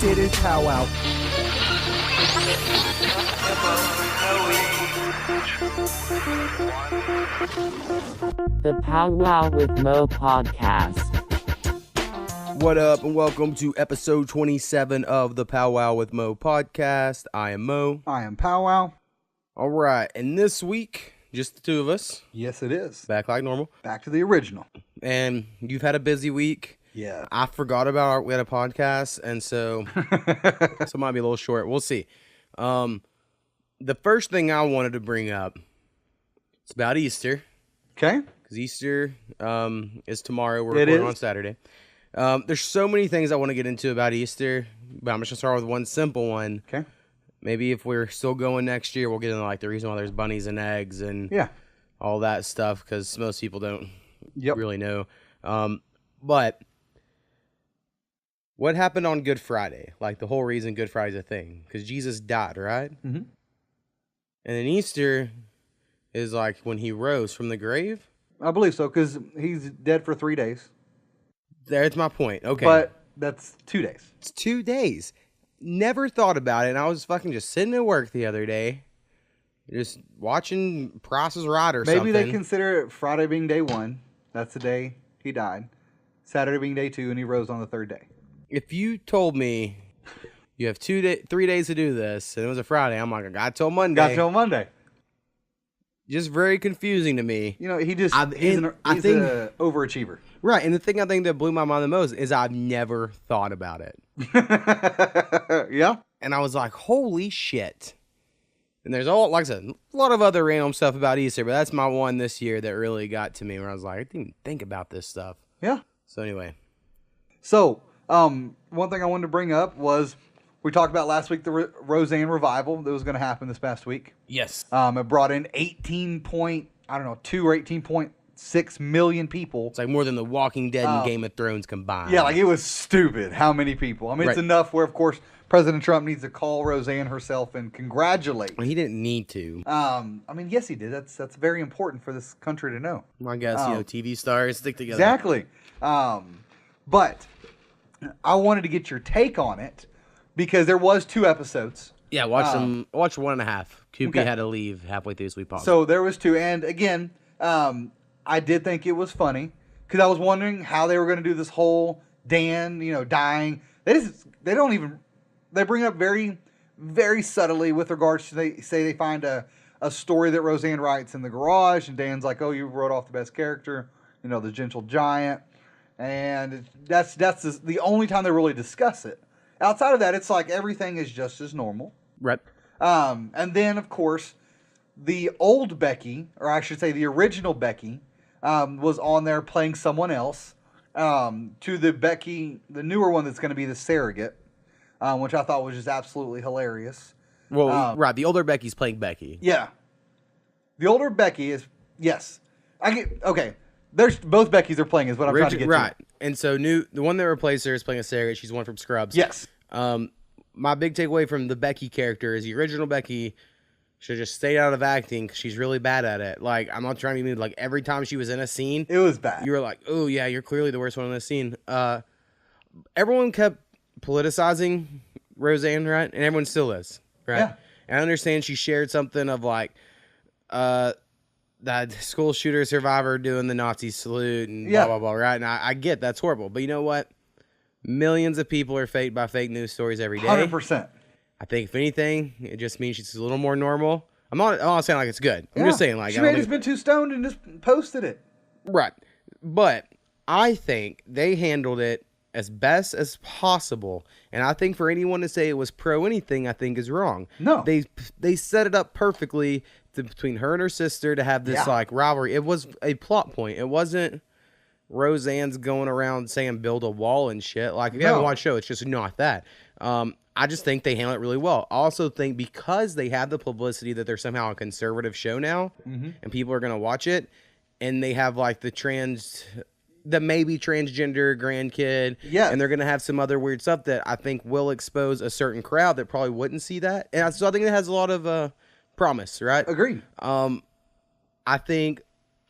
did his powwow. The Powwow with Mo podcast. What up, and welcome to episode 27 of the Powwow with Mo podcast. I am Mo. I am Powwow. All right, and this week, just the two of us. Yes, it is. Back like normal. Back to the original. And you've had a busy week. Yeah. I forgot about we had a podcast, and so it might be a little short. We'll see. The first thing I wanted to bring up, it's about Easter. Okay. Because Easter is tomorrow. We're recording on Saturday. There's so many things I want to get into about Easter, but I'm just going to start with one simple one. Okay. Maybe if we're still going next year, we'll get into like the reason why there's bunnies and eggs and all that stuff, because most people don't really know. But what happened on Good Friday? Like the whole reason Good Friday's a thing, because Jesus died, right? Mm-hmm. And then Easter is like when he rose from the grave? I believe so, because he's dead for 3 days. There's my point. Okay. But that's 2 days. It's 2 days. Never thought about it, and I was fucking just sitting at work the other day, just watching Price is Right or something. Maybe they consider it Friday being day one. That's the day he died. Saturday being day two, and he rose on the third day. If you told me you have 3 days to do this, and it was a Friday, I'm like, I got till Monday. Got till Monday. Just very confusing to me. You know, he's an overachiever. Right, and the thing I think that blew my mind the most is I've never thought about it. Yeah. And I was like, holy shit. And there's like I said, a lot of other random stuff about Easter, but that's my one this year that really got to me, where I was like, I didn't even think about this stuff. Yeah. So anyway. So, one thing I wanted to bring up was we talked about last week the Rosanne revival that was going to happen this past week. Yes. It brought in 2 or 18.6 million people. It's like more than The Walking Dead and Game of Thrones combined. Yeah, like it was stupid how many people. I mean, it's enough where, of course, President Trump needs to call Rosanne herself and congratulate. Well, he didn't need to. I mean, yes, he did. That's very important for this country to know. I guess, TV stars stick together. Exactly. But I wanted to get your take on it because there was 2 episodes. Yeah, watch 1.5. QP had to leave halfway through, so we paused. So there was 2, and again, I did think it was funny because I was wondering how they were going to do this whole Dan, dying. They bring up very, very subtly with regards to they find a story that Rosanne writes in the garage, and Dan's like, "Oh, you wrote off the best character, the gentle giant," and that's the only time they really discuss it. Outside of that, it's like everything is just as normal. Right. And then, of course, the old Becky, or I should say the original Becky, was on there playing someone else to the Becky, the newer one that's going to be the surrogate, which I thought was just absolutely hilarious. Well, right, the older Becky's playing Becky. Yeah. The older Becky is, yes. Okay. There's both Beckys are playing is what I'm trying to get to. Right. And so the one that replaced her is playing a surrogate. She's one from Scrubs. Yes. My big takeaway from the Becky character is the original Becky should just stay out of acting because she's really bad at it. Like, I'm not trying to be like every time she was in a scene, it was bad. You were like, oh yeah, you're clearly the worst one in this scene. Everyone kept politicizing Rosanne, right? And everyone still is, right? Yeah. And I understand she shared something of like, that school shooter survivor doing the Nazi salute and blah, blah, blah, right? And I get that's horrible. But you know what? Millions of people are faked by fake news stories every day. 100%. I think if anything, it just means she's a little more normal. I'm not saying like it's good. I'm just saying like... She may have just been too stoned and just posted it. Right. But I think they handled it as best as possible. And I think for anyone to say it was pro anything, I think is wrong. No. They set it up perfectly between her and her sister to have this like rivalry. It was a plot point. It wasn't Roseanne's going around saying build a wall and shit. Like if you haven't watched the show, it's just not that. I just think they handle it really well. I also think because they have the publicity that they're somehow a conservative show now, and people are going to watch it, and they have like the maybe transgender grandkid, and they're going to have some other weird stuff that I think will expose a certain crowd that probably wouldn't see that. And so I think it has a lot of promise, right? Agreed. I think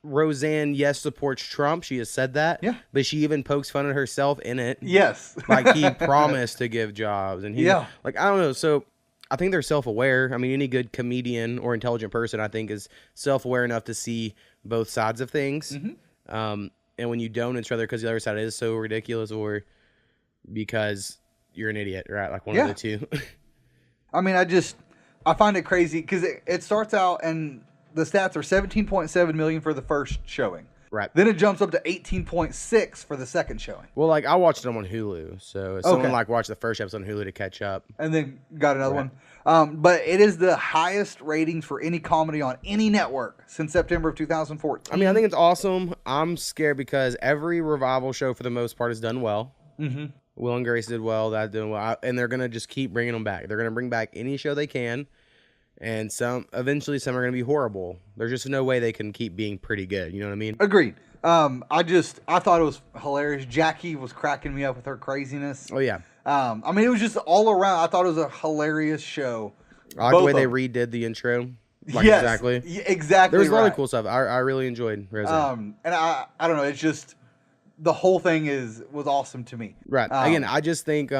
Roseanne, yes, supports Trump. She has said that. Yeah. But she even pokes fun at herself in it. Yes. Like, he promised to give jobs. And he, Yeah. like, I don't know. So I think they're self-aware. I mean, any good comedian or intelligent person, I think, is self-aware enough to see both sides of things. And when you don't, it's rather because the other side is so ridiculous or because you're an idiot, right? Like one of the two. I mean, I find it crazy because it starts out and the stats are 17.7 million for the first showing. Right. Then it jumps up to 18.6 for the second showing. Well, like I watched them on Hulu, so if someone like watched the first episode on Hulu to catch up, and then got another one. But it is the highest ratings for any comedy on any network since September of 2014. I mean, I think it's awesome. I'm scared because every revival show, for the most part, has done well. Will and Grace did well. That did well, and they're gonna just keep bringing them back. They're gonna bring back any show they can, and eventually some are gonna be horrible. There's just no way they can keep being pretty good. You know what I mean? Agreed. I thought it was hilarious. Jackie was cracking me up with her craziness. Oh yeah. I mean, it was just all around. I thought it was a hilarious show. I like the way they redid the intro. Like, yes, exactly. Exactly. There was a lot of cool stuff. I really enjoyed Rosanne. And I don't know. It's just the whole thing was awesome to me. Right. Again, I just think,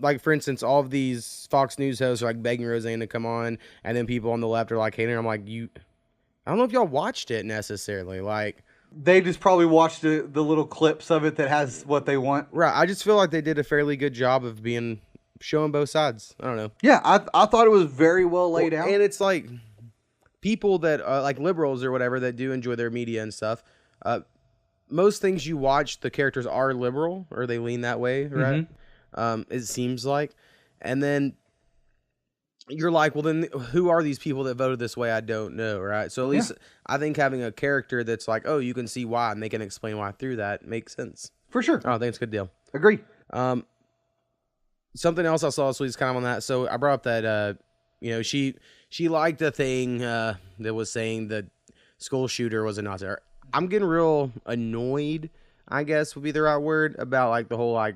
like for instance, all of these Fox News hosts are like begging Roseanne to come on, and then people on the left are like hating her. I'm like, I don't know if y'all watched it necessarily. Like, they just probably watched the little clips of it that has what they want. Right. I just feel like they did a fairly good job of showing both sides. I don't know. Yeah, I thought it was very well laid out. And it's like people that like liberals or whatever that do enjoy their media and stuff. Most things you watch, the characters are liberal or they lean that way, right? It seems like. And then you're like, well, then who are these people that voted this way? I don't know, right? So at least I think having a character that's like, oh, you can see why, and they can explain why through that makes sense. For sure. I think it's a good deal. Agree. Something else I saw this week is kind of on that. So I brought up that, she liked the thing that was saying the school shooter was a Nazi. I'm getting real annoyed, I guess would be the right word, about like the whole like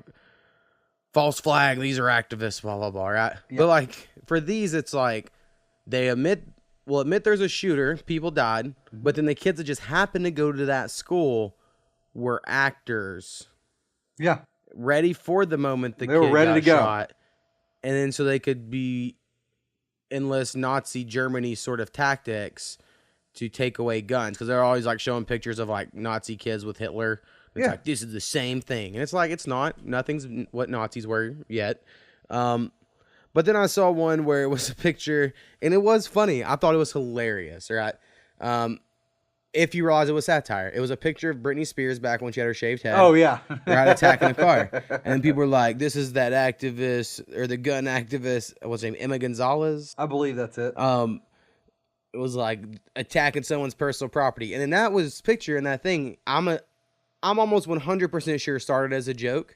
false flag, these are activists, blah, blah, blah, right? Yep. But like for these, it's like they admit there's a shooter, people died, but then the kids that just happened to go to that school were actors. Yeah. Ready for the moment they were ready to go. Shot. And then so they could enlist Nazi Germany sort of tactics to take away guns, because they're always like showing pictures of like Nazi kids with Hitler. It's like, this is the same thing. And it's like, it's not. Nothing's what Nazis were yet. But then I saw one where it was a picture, and it was funny. I thought it was hilarious, right? If you realize it was satire. It was a picture of Britney Spears back when she had her shaved head. Oh, yeah. Right, attacking a car. And then people were like, this is that activist, or the gun activist, what's her name, Emma Gonzalez? I believe that's it. It was like attacking someone's personal property. And then that was picture and that thing, I'm almost 100% sure started as a joke,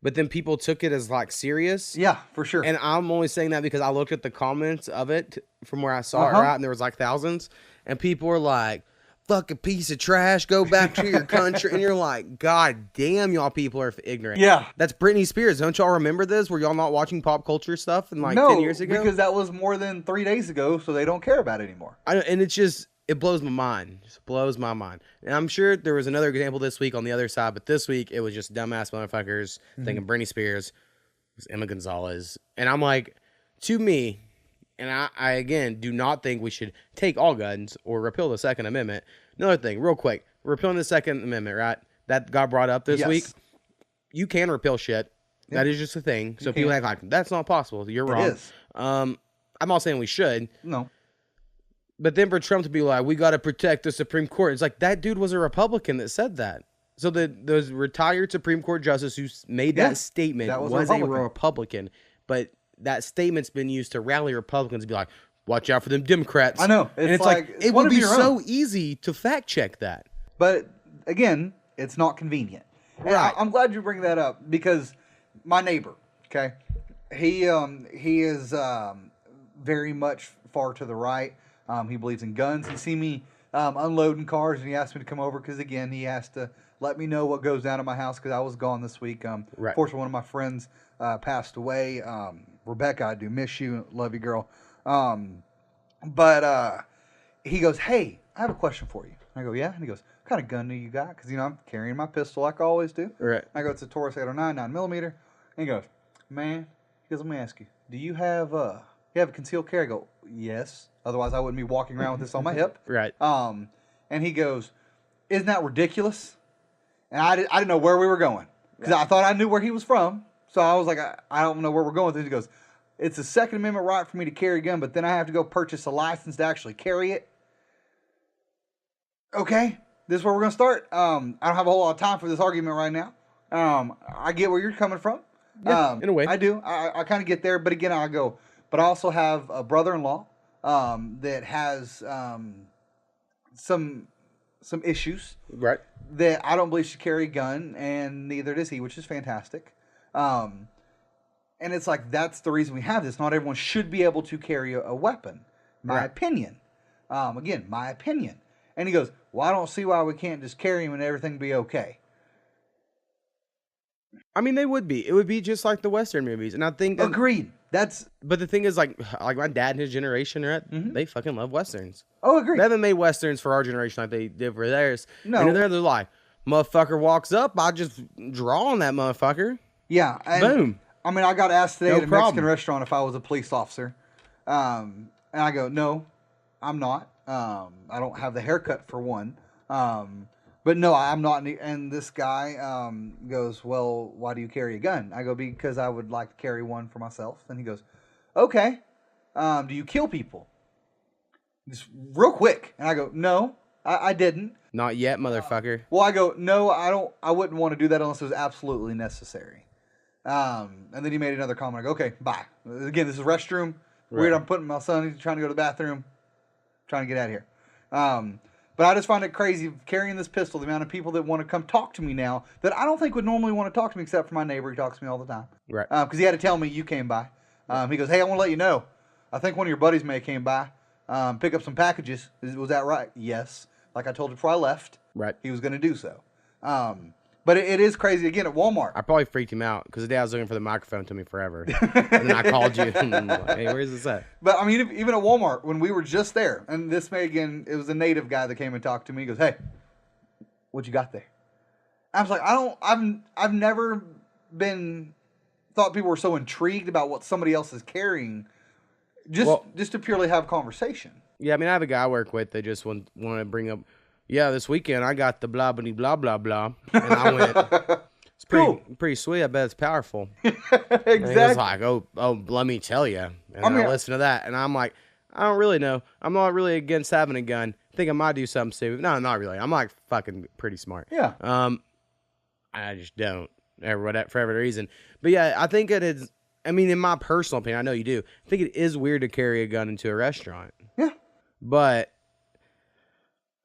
but then people took it as like serious. Yeah, for sure. And I'm only saying that because I looked at the comments of it from where I saw it, right? And there was like thousands, and people were like, fucking piece of trash, go back to your country. And you're like, God damn, y'all people are ignorant. Yeah. That's Britney Spears. Don't y'all remember this? Were y'all not watching pop culture stuff in like 10 years ago? No, because that was more than 3 days ago, so they don't care about it anymore. And it's just, it blows my mind. It just blows my mind. And I'm sure there was another example this week on the other side, but this week it was just dumbass motherfuckers thinking Britney Spears was Emma Gonzalez. And I'm like, to me, and I again do not think we should take all guns or repeal the Second Amendment. Another thing, real quick, repealing the Second Amendment, right? That got brought up this week. You can repeal shit. Yeah. That is just a thing. So people act like that's not possible. You're wrong. It is. I'm not saying we should. No. But then for Trump to be like, we got to protect the Supreme Court. It's like, that dude was a Republican that said that. So the retired Supreme Court justice who made that statement was a Republican. But that statement's been used to rally Republicans to be like, watch out for them Democrats. I know. And it's like it would be so easy to fact check that. But again, it's not convenient. Right. I'm glad you bring that up, because my neighbor, okay, he is very much far to the right. He believes in guns. He see me unloading cars, and he asked me to come over because, again, he has to let me know what goes down at my house because I was gone this week. Fortunately, one of my friends passed away. Rebecca, I do miss you. Love you, girl. But he goes, hey, I have a question for you. I go, yeah. And he goes, what kind of gun do you got? Because, you know, I'm carrying my pistol like I always do. Right. I go, it's a Taurus 809 9mm. And he goes, man, he goes, let me ask you, do you have a concealed carry? I go, yes. Otherwise, I wouldn't be walking around with this on my hip. Right. And he goes, isn't that ridiculous? And I didn't know where we were going. Because I thought I knew where he was from. So I was like, I don't know where we're going with this. He goes, it's a Second Amendment right for me to carry a gun, but then I have to go purchase a license to actually carry it. Okay, this is where we're going to start. I don't have a whole lot of time for this argument right now. I get where you're coming from. Yeah, in a way. I do. I kind of get there. But again, I go, but I also have a brother-in-law that has some issues. Right. That I don't believe should carry a gun, and neither does he, which is fantastic. And it's like, that's the reason we have this. Not everyone should be able to carry a weapon. My opinion. Again, my opinion. And he goes, well, I don't see why we can't just carry him and everything be okay. I mean, they would be. It would be just like the Western movies. And I think... Agreed. But the thing is, like my dad and his generation, right? Mm-hmm. They fucking love Westerns. Oh, agreed. They haven't made Westerns for our generation like they did for theirs. No. And they're like, motherfucker walks up, I just draw on that motherfucker. Yeah. And, boom. I mean, I got asked today at a problem. Mexican restaurant if I was a police officer. And I go, no, I'm not. I don't have the haircut for one. But no, I'm not. And this guy goes, well, why do you carry a gun? I go, because I would like to carry one for myself. And he goes, okay. Do you kill people? Just real quick. And I go, no, I didn't. Not yet, motherfucker. Well, I go, no, I wouldn't want to do that unless it was absolutely necessary. And then he made another comment. I go, okay, bye. Again, this is a restroom. Weird, I'm putting my son, he's trying to go to the bathroom. Trying to get out of here. But I just find it crazy carrying this pistol, the amount of people that want to come talk to me now that I don't think would normally want to talk to me except for my neighbor. He talks to me all the time. Right. Because he had to tell me you came by. He goes, hey, I want to let you know. I think one of your buddies may have came by. Pick up some packages. Was that right? Yes. Like I told you before I left. Right. He was going to do so. But it is crazy, again, at Walmart. I probably freaked him out because the day I was looking for the microphone to me forever. And then I called you and I'm like, hey, where's this at? But I mean, even at Walmart, when we were just there, and this may, again, it was a native guy that came and talked to me. He goes, hey, what you got there? I was like, I've never thought people were so intrigued about what somebody else is carrying just to purely have conversation. Yeah, I mean, I have a guy I work with that just want to bring up, yeah, this weekend I got the blah, blah, blah, blah, blah. And I went, it's pretty sweet. I bet it's powerful. Exactly. And he was like, oh, let me tell you. And I listen to that. And I'm like, I don't really know. I'm not really against having a gun. I think I might do something stupid. No, not really. I'm like fucking pretty smart. Yeah. I just don't for whatever reason. But yeah, I think it is. I mean, in my personal opinion, I know you do. I think it is weird to carry a gun into a restaurant. Yeah. But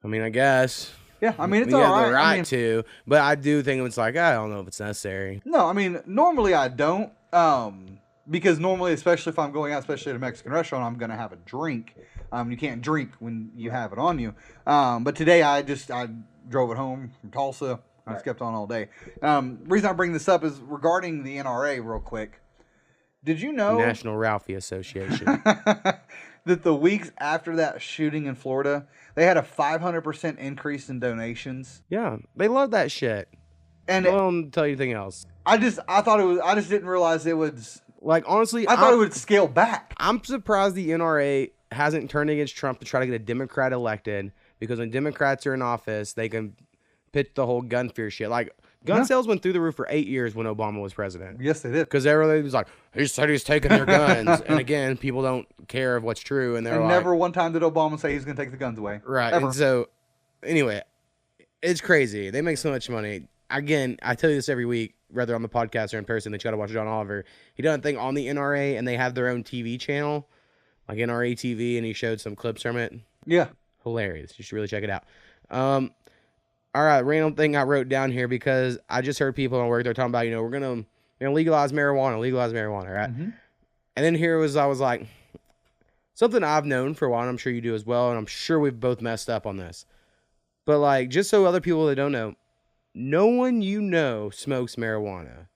I mean, I guess. Yeah, I mean, it's you all have right. the right to, but I do think it's like, I don't know if it's necessary. No, I mean, normally I don't. Because normally, especially if I'm going out, especially at a Mexican restaurant, I'm going to have a drink. You can't drink when you have it on you. But today I drove it home from Tulsa. I just kept on all day. Reason I bring this up is regarding the NRA real quick. Did you know? National Ralphie Association. That the weeks after that shooting in Florida, they had a 500% increase in donations. Yeah, they love that shit. And I don't tell you anything else. I thought it was. I just didn't realize it would. Like, honestly, I thought it would scale back. I'm surprised the NRA hasn't turned against Trump to try to get a Democrat elected, because when Democrats are in office, they can pitch the whole gun fear shit. Like, gun sales went through the roof for 8 years when Obama was president. Yes, they did. Because everybody was like, he said he's taking their guns. And again, people don't care of what's true. And they're like, never one time did Obama say he's going to take the guns away. Right. Ever. And so, anyway, it's crazy. They make so much money. Again, I tell you this every week, whether on the podcast or in person, that you got to watch John Oliver. He done a thing on the NRA, and they have their own TV channel, like NRA TV, and he showed some clips from it. Yeah. Hilarious. You should really check it out. All right, random thing I wrote down here, because I just heard people at work, they're talking about, we're going to legalize marijuana, right? Mm-hmm. And then I was like, something I've known for a while, and I'm sure you do as well, and I'm sure we've both messed up on this. But, like, just so other people that don't know, no one smokes marijuana.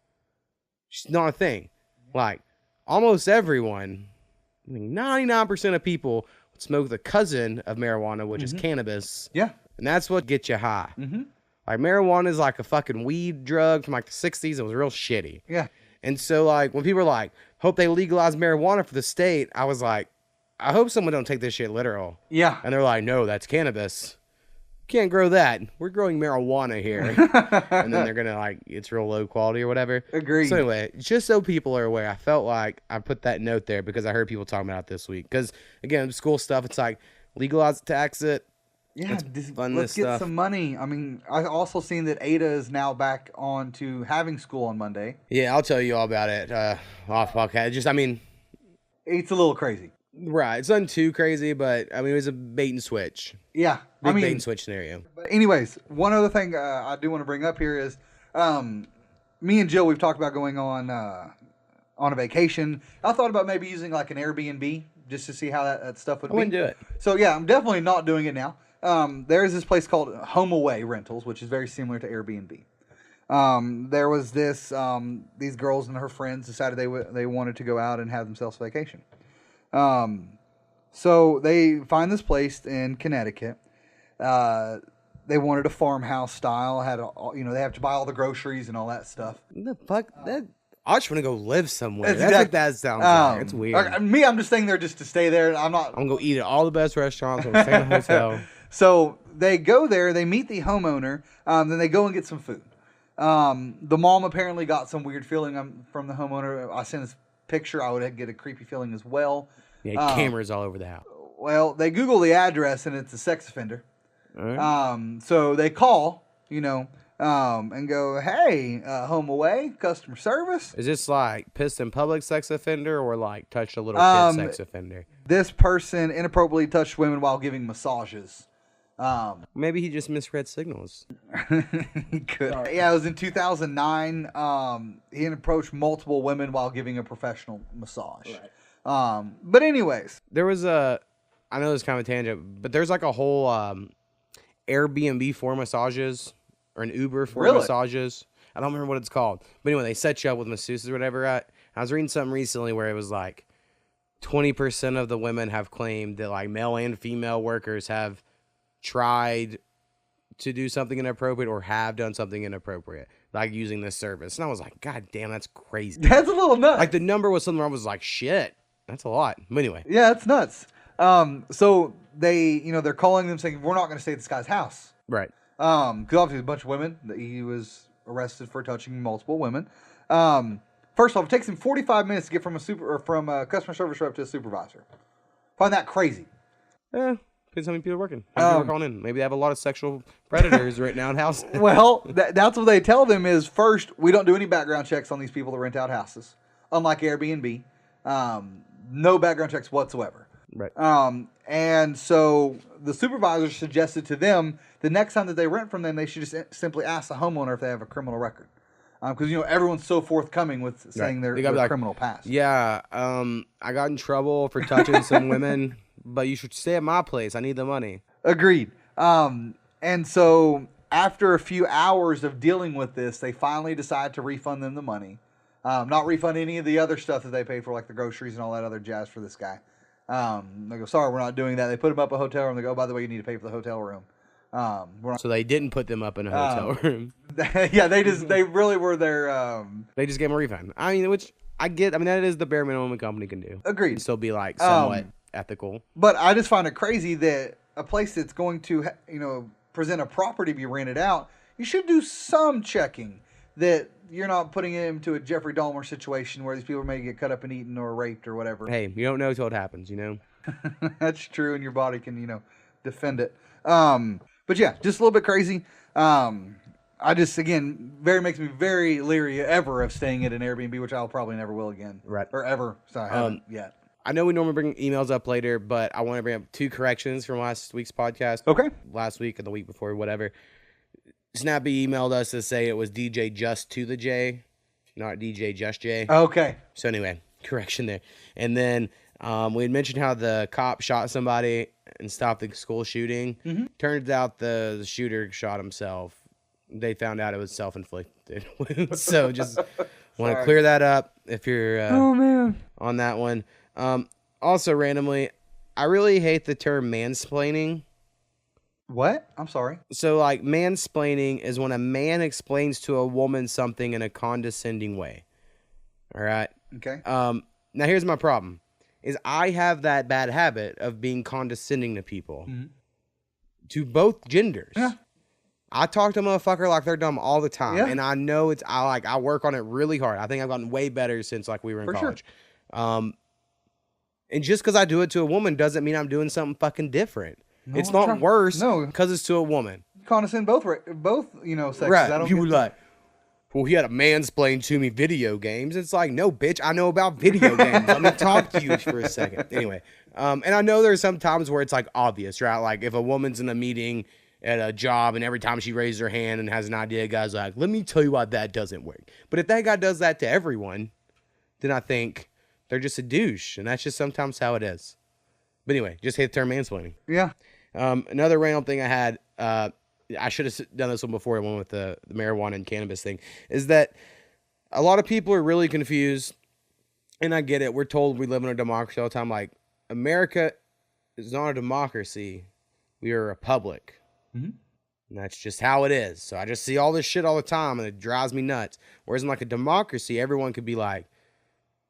It's not a thing. Like, almost everyone, 99% of people would smoke the cousin of marijuana, which is cannabis. Yeah. and that's what gets you high. Like marijuana is like a fucking weed drug from like the 60s. It was real shitty. Yeah. And so like when people were like, hope they legalize marijuana for the state, I was like, I hope someone don't take this shit literal. Yeah. And they're like, no, that's cannabis. Can't grow that. We're growing marijuana here. And then they're gonna like, it's real low quality or whatever. Agreed. So anyway, just so people are aware, I felt like I put that note there because I heard people talking about it this week. Because again, school stuff, it's like legalize it, tax it. Yeah, let's get some money. I mean, I also seen that Ada is now back on to having school on Monday. Yeah, I'll tell you all about it off podcast. Just, I mean, it's a little crazy. Right, it's nothing too crazy, but I mean, it was a bait and switch. Yeah, big bait and switch scenario. But anyways, one other thing I do want to bring up here is, me and Jill, we've talked about going on a vacation. I thought about maybe using like an Airbnb just to see how that stuff would be. I wouldn't do it. So yeah, I'm definitely not doing it now. There is this place called HomeAway Rentals, which is very similar to Airbnb. There was this, these girls and her friends decided they wanted to go out and have themselves a vacation. So they find this place in Connecticut. They wanted a farmhouse style, they have to buy all the groceries and all that stuff. What the fuck? I just want to go live somewhere. That's exactly, what that sounds like. It's weird. I'm just staying there just to stay there. I'm going to go eat at all the best restaurants. I'm going to stay in a hotel. So they go there, they meet the homeowner, then they go and get some food. The mom apparently got some weird feeling from the homeowner. I sent this picture. I would get a creepy feeling as well. Yeah, cameras all over the house. Well, they Google the address and it's a sex offender. All right. So they call, and go, hey, HomeAway, customer service. Is this like pissed in public sex offender or like touched a little kid sex offender? This person inappropriately touched women while giving massages. Maybe he just misread signals. He could. Sorry. Yeah, it was in 2009. He approached multiple women while giving a professional massage. Right. But anyways. There was I know this is kind of a tangent, but there's like a whole Airbnb for massages or an Uber for massages. I don't remember what it's called. But anyway, they set you up with masseuses or whatever. I was reading something recently where it was like 20% of the women have claimed that like male and female workers have tried to do something inappropriate or have done something inappropriate, like using this service. And I was like, God damn, that's crazy. That's a little nuts. Like the number was something where I was like, shit, that's a lot. But anyway. Yeah, it's nuts. So they, they're calling them saying, we're not going to stay at this guy's house. Right. Because obviously a bunch of women, he was arrested for touching multiple women. First off, it takes him 45 minutes to get from a customer service rep to a supervisor. Find that crazy. Yeah. Depends how many people are working. How many people are calling in. Maybe they have a lot of sexual predators right now in house. Well, that's what they tell them is, first, we don't do any background checks on these people that rent out houses. Unlike Airbnb. No background checks whatsoever. Right. And so the supervisor suggested to them the next time that they rent from them, they should just simply ask the homeowner if they have a criminal record. Because, everyone's so forthcoming with saying their criminal past. Yeah, I got in trouble for touching some women, but you should stay at my place. I need the money. Agreed. And so after a few hours of dealing with this, they finally decide to refund them the money. Not refund any of the other stuff that they paid for, like the groceries and all that other jazz for this guy. They go, sorry, we're not doing that. They put him up a hotel room. They go, oh, by the way, you need to pay for the hotel room. So they didn't put them up in a hotel room. Yeah, they really were their. They just gave them a refund. I mean, which I get. I mean, that is the bare minimum a company can do. Agreed. And still be like somewhat ethical. But I just find it crazy that a place that's going to, present a property to be rented out, you should do some checking that you're not putting him into a Jeffrey Dahmer situation where these people may get cut up and eaten or raped or whatever. Hey, you don't know until it happens, That's true, and your body can, defend it. But yeah, just a little bit crazy. I just, again, makes me very leery ever of staying at an Airbnb, which I'll probably never will again. Right. Or ever. So I haven't yet. I know we normally bring emails up later, but I want to bring up 2 corrections from last week's podcast. Okay. Last week or the week before, whatever. Snappy emailed us to say it was DJ Just to the J, not DJ Just J. Okay. So anyway, correction there. And then we had mentioned how the cop shot somebody and stopped the school shooting. Mm-hmm. Turns out the shooter shot himself. They found out it was self-inflicted. So just want to clear that up if you're on that one. Also, randomly, I really hate the term mansplaining. What? I'm sorry. So, like, mansplaining is when a man explains to a woman something in a condescending way. All right? Okay. Now, here's my problem. Is I have that bad habit of being condescending to people. Mm-hmm. To both genders. Yeah. I talk to a motherfucker like they're dumb all the time. Yeah. And I know I work on it really hard. I think I've gotten way better since, like, we were in college. Sure. And just because I do it to a woman doesn't mean I'm doing something fucking different. No, it's not worse because it's to a woman. Condescend both sexes. Right. I don't People like, well, he had a mansplain to me video games. It's like, no, bitch, I know about video games. Let me talk to you for a second. Anyway, and I know there's some times where it's like obvious, right? Like if a woman's in a meeting at a job and every time she raises her hand and has an idea, a guy's like, let me tell you why that doesn't work. But if that guy does that to everyone, then I think they're just a douche. And that's just sometimes how it is. But anyway, just hate the term mansplaining. Yeah. Another random thing I had, I should have done this one before I went with the marijuana and cannabis thing, is that a lot of people are really confused, and I get it. We're told we live in a democracy all the time. Like, America is not a democracy. We are a republic. Mm-hmm. And that's just how it is. So I just see all this shit all the time, and it drives me nuts. Whereas in, like, a democracy, everyone could be like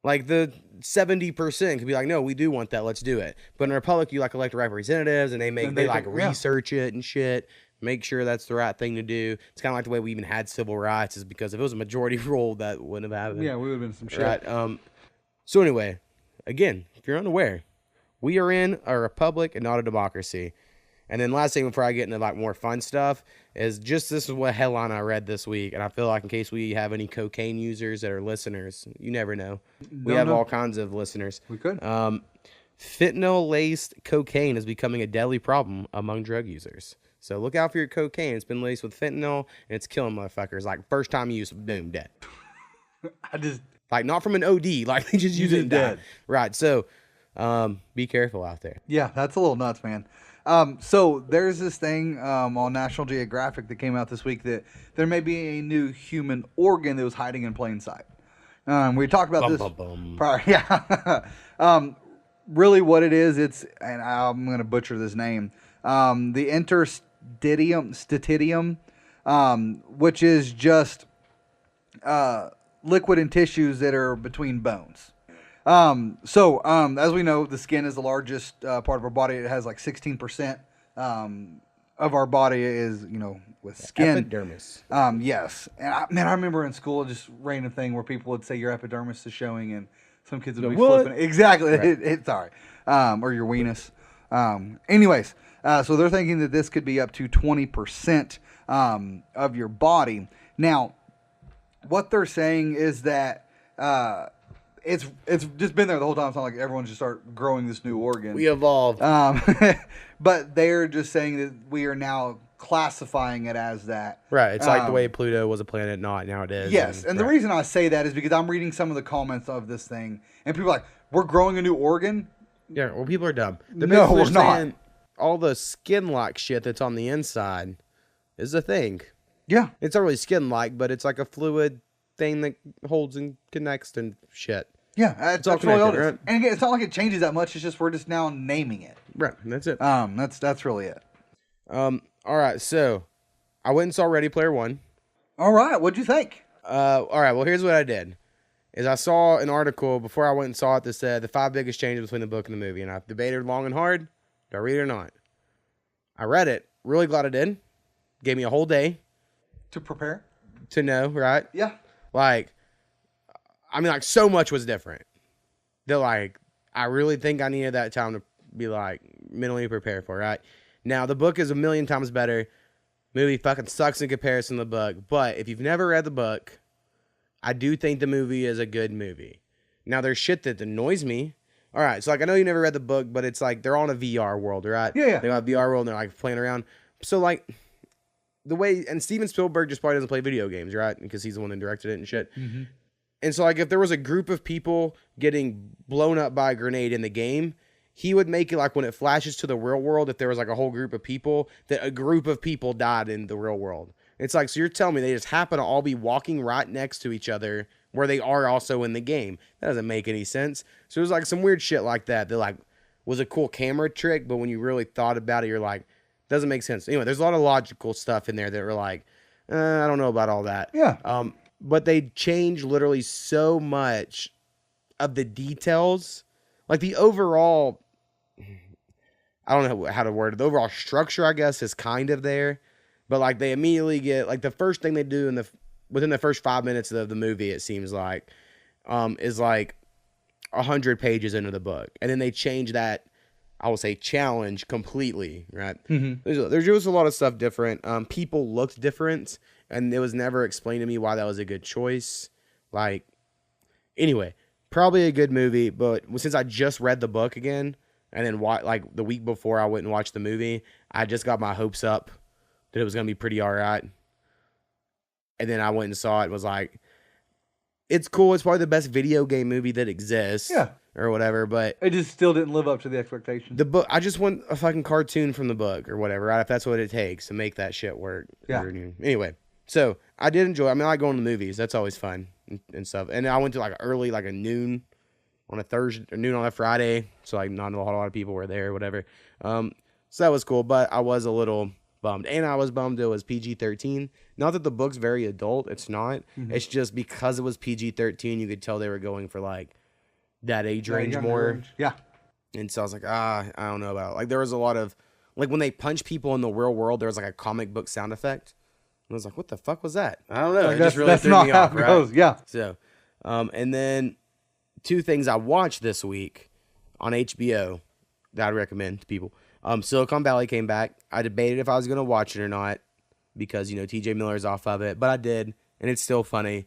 the 70% could be like, no, we do want that. Let's do it. But in a republic, you, like, elect representatives, and they research it and shit. Make sure that's the right thing to do. It's kind of like the way we even had civil rights, is because if it was a majority rule, that wouldn't have happened. Yeah, we would have been some shit. Right. So anyway, again, if you're unaware, we are in a republic and not a democracy. And then last thing before I get into like more fun stuff is just this is what headline I read this week, and I feel like in case we have any cocaine users that are listeners, you never know. We have all kinds of listeners. We could. Fentanyl-laced cocaine is becoming a deadly problem among drug users. So look out for your cocaine. It's been laced with fentanyl, and it's killing motherfuckers. Like, first time use, boom, dead. Like, not from an OD. Like, they just use it and die. Right. So, be careful out there. Yeah, that's a little nuts, man. So there's this thing on National Geographic that came out this week that there may be a new human organ that was hiding in plain sight. We talked about this prior. Yeah. Really what it is, and I'm going to butcher this name, the interstitium, which is just liquid and tissues that are between bones. As we know, the skin is the largest part of our body. It has like 16% of our body is, with skin. Epidermis. Yes. And I remember in school, just random thing where people would say your epidermis is showing, and some kids would be flipping it. Exactly. Right. Sorry. Or your weenus. Anyways, so they're thinking that this could be up to 20% of your body. Now, what they're saying is that it's just been there the whole time. It's not like everyone just start growing this new organ. We evolved. But they're just saying that we are now classifying it as that. Right. It's like the way Pluto was a planet, not now it is. Yes. And the reason I say that is because I'm reading some of the comments of this thing, and people are like, we're growing a new organ? Yeah, well, people are dumb. No, we're not. All the skin-like shit that's on the inside is a thing. Yeah. It's not really skin-like, but it's like a fluid thing that holds and connects and shit. Yeah, that's really all it is. Right? And again, it's not like it changes that much. It's just we're just now naming it. Right, that's it. That's really it. All right, so I went and saw Ready Player One. All right, what'd you think? All right, well, here's what I did. Is I saw an article before I went and saw it that said the 5 biggest changes between the book and the movie, and I've debated long and hard. Do I read it or not? I read it. Really glad I did. Gave me a whole day to prepare. To know, right? Yeah. Like, I mean, like, so much was different. That, like, I really think I needed that time to be, like, mentally prepared for, right? Now, the book is a million times better. Movie fucking sucks in comparison to the book. But if you've never read the book, I do think the movie is a good movie. Now, there's shit that annoys me. All right, so, like, I know you never read the book, but it's, like, they're all in a VR world, right? Yeah. They got a VR world, and they're, like, playing around. So, like, the way... And Steven Spielberg just probably doesn't play video games, right? Because he's the one that directed it and shit. Mm-hmm. And so, like, if there was a group of people getting blown up by a grenade in the game, he would make it, like, when it flashes to the real world, if there was, like, a whole group of people, that a group of people died in the real world. It's like, so you're telling me they just happen to all be walking right next to each other where they are also in the game. That doesn't make any sense. So it was like some weird shit like that. That like was a cool camera trick, but when you really thought about it, you're like, Doesn't make sense. Anyway, there's a lot of logical stuff in there that were like, I don't know about all that. Yeah. But they changed literally so much of the details. Like the overall, I don't know how to word it. The overall structure, I guess, is kind of there. But like they immediately get, like the first thing they do within the first 5 minutes of the movie, it seems like, is like 100 pages into the book. And then they change that, I will say, challenge completely, right? Mm-hmm. There's just a lot of stuff different. People looked different, and it was never explained to me why that was a good choice. Like, anyway, probably a good movie, but since I just read the book again, and then like the week before I went and watched the movie, I just got my hopes up that it was going to be pretty all right. And then I went and saw it and was like, it's cool. It's probably the best video game movie that exists. Yeah. Or whatever, but it just still didn't live up to the expectations. The book, I just want a fucking cartoon from the book or whatever, right? If that's what it takes to make that shit work. Yeah. Anyway, so I did enjoy. I mean, I like going to the movies. That's always fun and stuff. And I went to like early, like a noon on a Thursday or noon on a Friday, so like not a lot of people were there or whatever. So that was cool, but I was a little bummed, and I was bummed it was PG-13. Not that the book's very adult. It's not. Mm-hmm. It's just because it was PG-13, you could tell they were going for like that age range more. Yeah. And so I was like, I don't know about it. Like there was a lot of, like when they punch people in the real world, there was like a comic book sound effect. And I was like, what the fuck was that? I don't know. Like it just really threw me off, right? Goes. Yeah. So, and then 2 things I watched this week on HBO that I'd recommend to people. Silicon Valley came back. I debated if I was going to watch it or not because, TJ Miller's off of it, but I did. And it's still funny.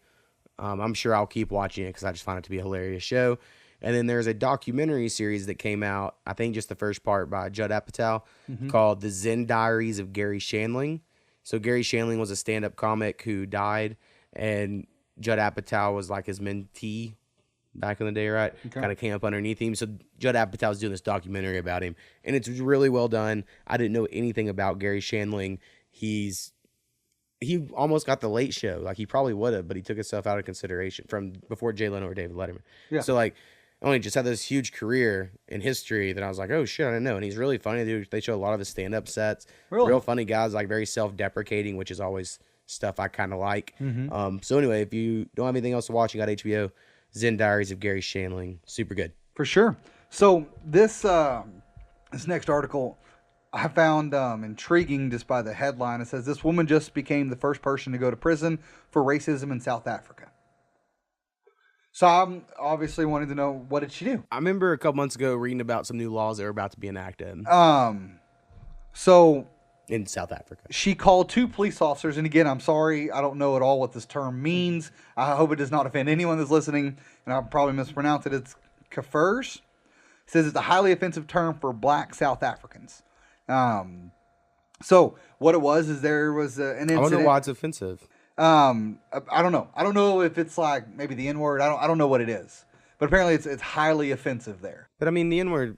I'm sure I'll keep watching it because I just find it to be a hilarious show. And then there's a documentary series that came out, I think just the first part by Judd Apatow, called The Zen Diaries of Gary Shandling. So Gary Shandling was a stand-up comic who died, and Judd Apatow was like his mentee back in the day, right? Okay. Kind of came up underneath him. So Judd Apatow's doing this documentary about him, and it's really well done. I didn't know anything about Gary Shandling. He almost got the Late Show. Like, he probably would have, but he took himself out of consideration from before Jay Leno or David Letterman. Yeah. So, like, only just had this huge career in history that I was like, oh, shit, I didn't know. And he's really funny. They show a lot of his stand-up sets. Really? Real funny guys, like, very self-deprecating, which is always stuff I kind of like. Mm-hmm. So, anyway, if you don't have anything else to watch, you got HBO, Zen Diaries of Gary Shandling. Super good. For sure. So, this next article I found intriguing just by the headline. It says, this woman just became the first person to go to prison for racism in South Africa. So I'm obviously wanting to know, what did she do? I remember a couple months ago reading about some new laws that were about to be enacted. So in South Africa, she called 2 police officers, and again, I'm sorry, I don't know at all what this term means. I hope it does not offend anyone that's listening, and I'll probably mispronounce it. It's kafirs. It says it's a highly offensive term for black South Africans. So what it was is there was an incident. I wonder why it's offensive. I don't know. I don't know if it's like maybe the N-word. I don't know what it is, but apparently it's highly offensive there. But I mean, the N-word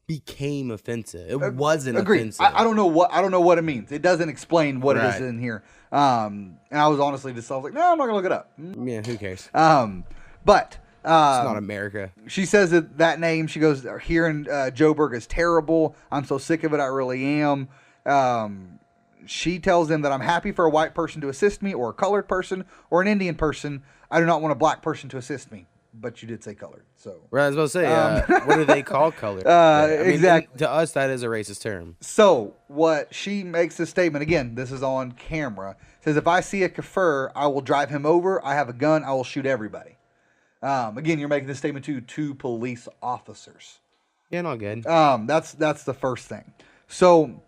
became offensive. It wasn't agreed. Offensive. I don't know what it means. It doesn't explain what it is in here. And I was honestly just, I was like, no, I'm not gonna look it up. Yeah, who cares? But it's not America. She says that name. She goes, here in Joburg is terrible. I'm so sick of it. I really am. She tells them that I'm happy for a white person to assist me, or a colored person, or an Indian person. I do not want a black person to assist me. But you did say colored, so. Right, I was about to say, what do they call colored? Exactly. To us, that is a racist term. So, what she makes this statement, again, this is on camera, says, if I see a kafir, I will drive him over. I have a gun. I will shoot everybody. Again, you're making this statement to 2 police officers. Yeah, not good. That's the first thing. So,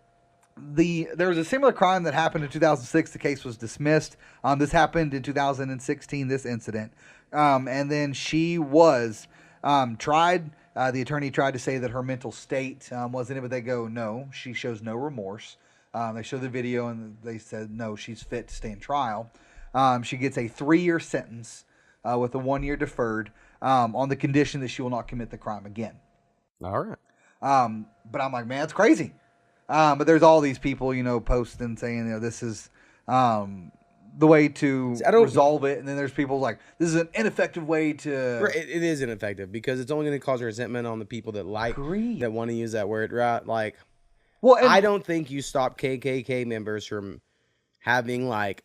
there was a similar crime that happened in 2006. The case was dismissed. This happened in 2016, this incident. And then she was tried. The attorney tried to say that her mental state wasn't it, but they go, no, she shows no remorse. They show the video, and they said, no, she's fit to stand trial. She gets a 3-year sentence with a 1-year deferred on the condition that she will not commit the crime again. All right. But I'm like, man, it's crazy. But there's all these people, posting saying, this is the way to resolve it. And then there's people like, this is an ineffective way to... Right, it is ineffective because it's only going to cause resentment on the people that that want to use that word, right? Like, Well, I don't think you stop KKK members from having like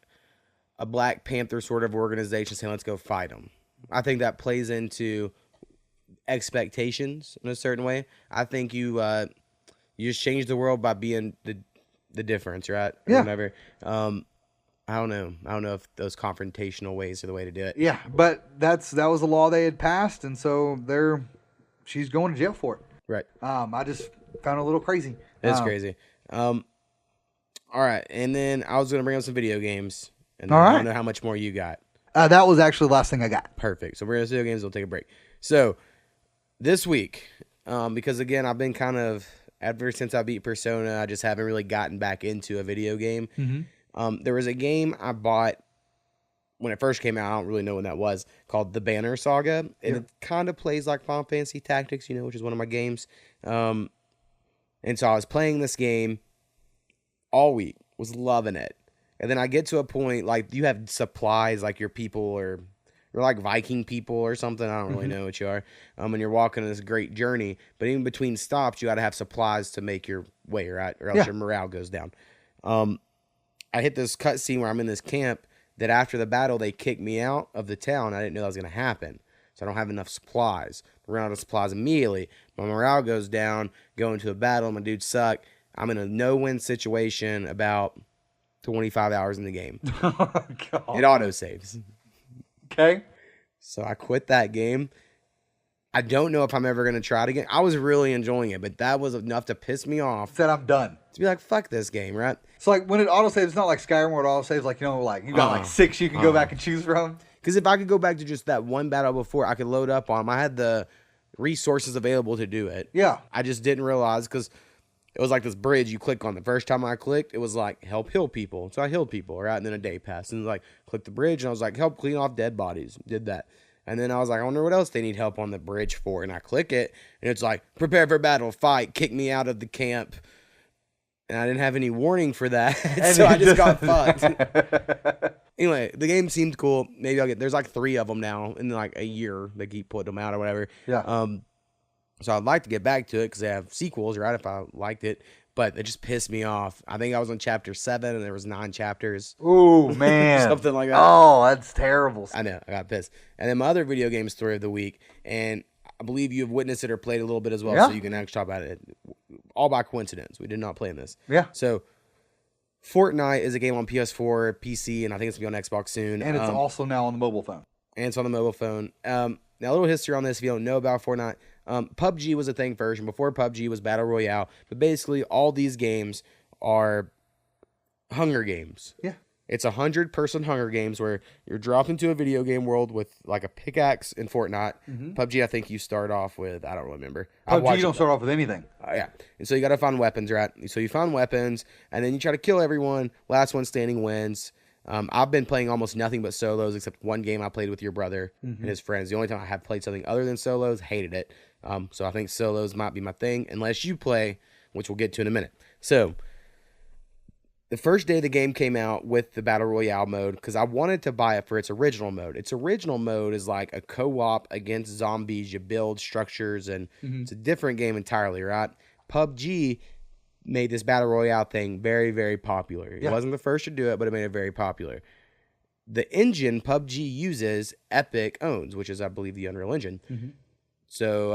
a Black Panther sort of organization saying, let's go fight them. I think that plays into expectations in a certain way. I think you just change the world by being the difference, right? Or whatever. I don't know if those confrontational ways are the way to do it. Yeah, but that was the law they had passed, and so she's going to jail for it. Right. I just found it a little crazy. It's crazy. All right, and then I was gonna bring up some video games, and All right. I don't know how much more you got. That was actually the last thing I got. Perfect. So we're gonna video games. We'll take a break. So this week, because again, I've been kind of ever since I beat Persona, I just haven't really gotten back into a video game. Mm-hmm. There was a game I bought when it first came out. I don't really know when that was, called The Banner Saga, and it kind of plays like Final Fantasy Tactics, which is one of my games. And so I was playing this game all week, was loving it, and then I get to a point like you have supplies, like your people or you're like Viking people or something. I don't really know what you are. And you're walking on this great journey, but even between stops, you got to have supplies to make your way, right? Or else your morale goes down. I hit this cutscene where I'm in this camp that after the battle, they kicked me out of the town. I didn't know that was going to happen. So I don't have enough supplies. I run out of supplies immediately. My morale goes down, go into a battle. My dudes suck. I'm in a no-win situation about 25 hours in the game. Oh, God. It auto-saves. Okay. So I quit that game. I don't know if I'm ever going to try it again. I was really enjoying it, but that was enough to piss me off. Said I'm done. To be like, fuck this game, right? So like when it autosaves, it's not like Skyrim where it autosaves, like, like you got like 6 you can go back and choose from. Because if I could go back to just that one battle before, I could load up on them. I had the resources available to do it. Yeah. I just didn't realize because it was like this bridge you click on. The first time I clicked, it was like, help heal people. So I healed people, right? And then a day passed. And like, click the bridge, and I was like, help clean off dead bodies. Did that. And then I was like, I wonder what else they need help on the bridge for. And I click it, and it's like, prepare for battle, fight, kick me out of the camp. And I didn't have any warning for that, so I just got fucked. Anyway, the game seemed cool. Maybe I'll there's like 3 of them now in like a year. They keep putting them out or whatever. Yeah. So I'd like to get back to it because they have sequels, right, if I liked it. But it just pissed me off. I think I was on chapter 7, and there was 9 chapters. Ooh, man. Something like that. Oh, that's terrible. I know. I got pissed. And then my other video game story of the week, and I believe you have witnessed it or played a little bit as well, so you can actually talk about it. All by coincidence. We did not play in this. Yeah. So FortNite is a game on PS4, PC, and I think it's going to be on Xbox soon. And it's also now on the mobile phone. And it's on the mobile phone. Now, a little history on this if you don't know about FortNite. PUBG was a thing version. Before PUBG was Battle Royale. But basically, all these games are Hunger Games. Yeah. It's 100-person Hunger Games where you're dropped into a video game world with like a pickaxe in FortNite. PUBG, I think you start off with, I don't remember. PUBG, you don't start off with anything. Yeah. And so you got to find weapons, right? So you find weapons, and then you try to kill everyone. Last one standing wins. I've been playing almost nothing but solos, except one game I played with your brother and his friends. The only time I have played something other than solos, hated it. So I think solos might be my thing, unless you play, which we'll get to in a minute. So the first day the game came out with the Battle Royale mode, because I wanted to buy it for its original mode. Its original mode is like a co-op against zombies. You build structures, and it's a different game entirely, right? PUBG made this Battle Royale thing very, very popular. It wasn't the first to do it, but it made it very popular. The engine PUBG uses, Epic owns, which is, I believe, the Unreal Engine. So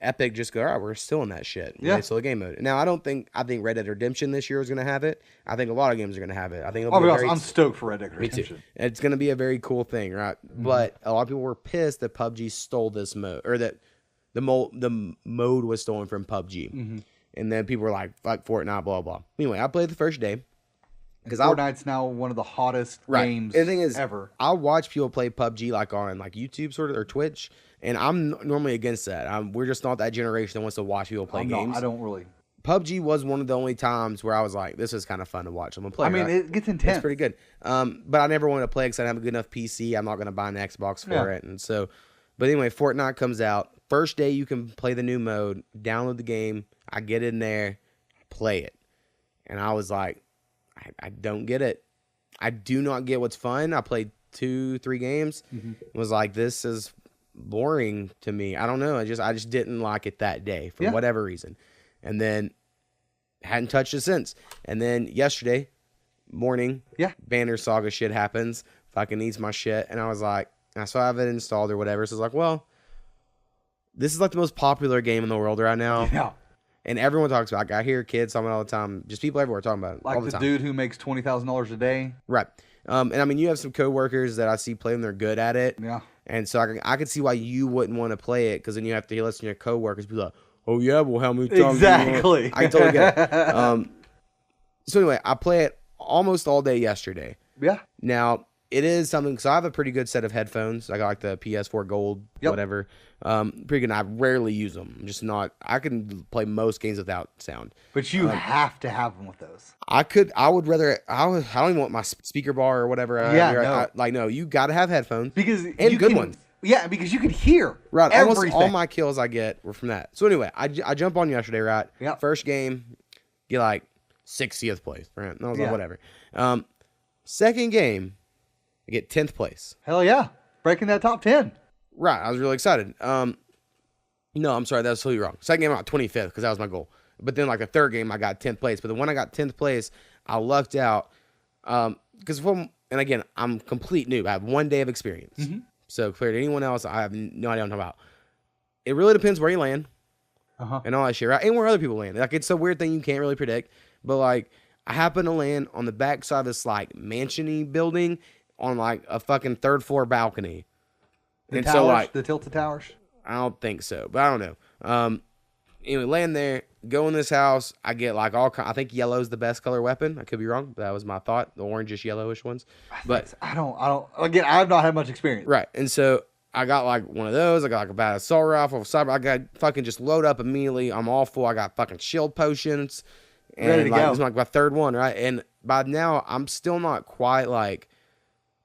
Epic just go, all right, we're still in that shit. It's still a game mode. Now, I think Red Dead Redemption this year is going to have it. I think a lot of games are going to have it. I think I'm stoked for Red Dead Redemption. Me too. It's going to be a very cool thing, right? But a lot of people were pissed that PUBG stole this mode, or that the mode was stolen from PUBG. And then people were like, fuck Fortnite, blah, blah. Anyway, I played the first day. Because Fortnite's now one of the hottest games and the thing is, ever. I'll watch people play PUBG like on like YouTube sort of, or Twitch, and I'm normally against that. We're just not that generation that wants to watch people play games. I don't really. PUBG was one of the only times where I was like, this is kind of fun to watch. I'm going to play. I mean, it gets intense. It's pretty good. But I never wanted to play because I didn't have a good enough PC. I'm not going to buy an Xbox for it. And so, but anyway, Fortnite comes out. First day you can play the new mode, download the game. I get in there, play it. And I was like, I don't get it. I do not get what's fun. I played 2-3 games. Was like, this is boring to me. I don't know. I just didn't like it that day for whatever reason. And then hadn't touched it since. And then yesterday morning, Banner Saga shit happens. Fucking needs my shit. And I was like, so I have it installed or whatever. So it's like, well, this is like the most popular game in the world right now. Yeah. And everyone talks about it. I hear kids talking about it all the time. Just people everywhere talking about it. Like all the the time. dude who makes $20,000 a day. Right. And I mean, you have some coworkers that I see play and they're good at it. Yeah. And so I could see why you wouldn't want to play it, because then you have to listen to your coworkers be like, oh yeah, well how many times? Exactly. I totally get it. So anyway, I play it almost all day yesterday. Yeah. Now it is something. So I have a pretty good set of headphones. I got like the PS4 Gold, whatever. Pretty good. And I rarely use them. I'm just not. I can play most games without sound. But you have to have them with those. I would rather. I don't even want my speaker bar or whatever. No, you got to have headphones because and good ones. Yeah, because you could hear almost all my kills I get were from that. So anyway, I jump on yesterday, right? Yeah. First game, get like 60th place. Right? And I was like, whatever. Second game, I get 10th place. Hell yeah, breaking that top 10. Right, I was really excited. No, I'm sorry, that's totally wrong. Second game, I got 25th because that was my goal. But then, like, the third game, I got 10th place. But the one I got 10th place, I lucked out. Because, and again, I'm complete noob. I have 1 day of experience. Mm-hmm. So, clear to anyone else, I have no idea what I'm talking about. It really depends where you land and all that shit, right? And where other people land. Like, it's a weird thing you can't really predict. But, like, I happen to land on the back side of this, like, mansion-y building on, like, a fucking third-floor balcony. The towers, so, like, the tilted towers? I don't think so, but I don't know. Anyway, land there, go in this house. I get like I think yellow's the best color weapon. I could be wrong, but that was my thought. The orangish, yellowish ones. But I don't. Again, I've not had much experience. Right, and so I got like one of those. I got like a bad assault rifle, cyber. I got fucking just load up immediately. I'm all full. I got fucking shield potions, and ready to go. It was like my third one, right? And by now, I'm still not quite like.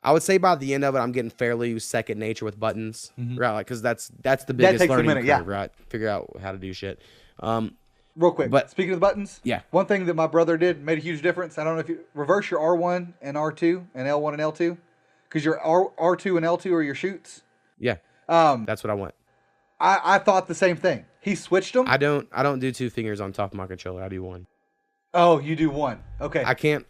I would say by the end of it, I'm getting fairly second nature with buttons, right? Like, because that's the biggest learning curve, right? Figure out how to do shit. Real quick, but speaking of the buttons, one thing that my brother did made a huge difference. I don't know if you reverse your R1 and R2 and L1 and L2, because your R2 and L2 are your shoots. Yeah, that's what I want. I thought the same thing. He switched them. I don't do 2 fingers on top of my controller. I do 1. Oh, you do 1. Okay. I can't.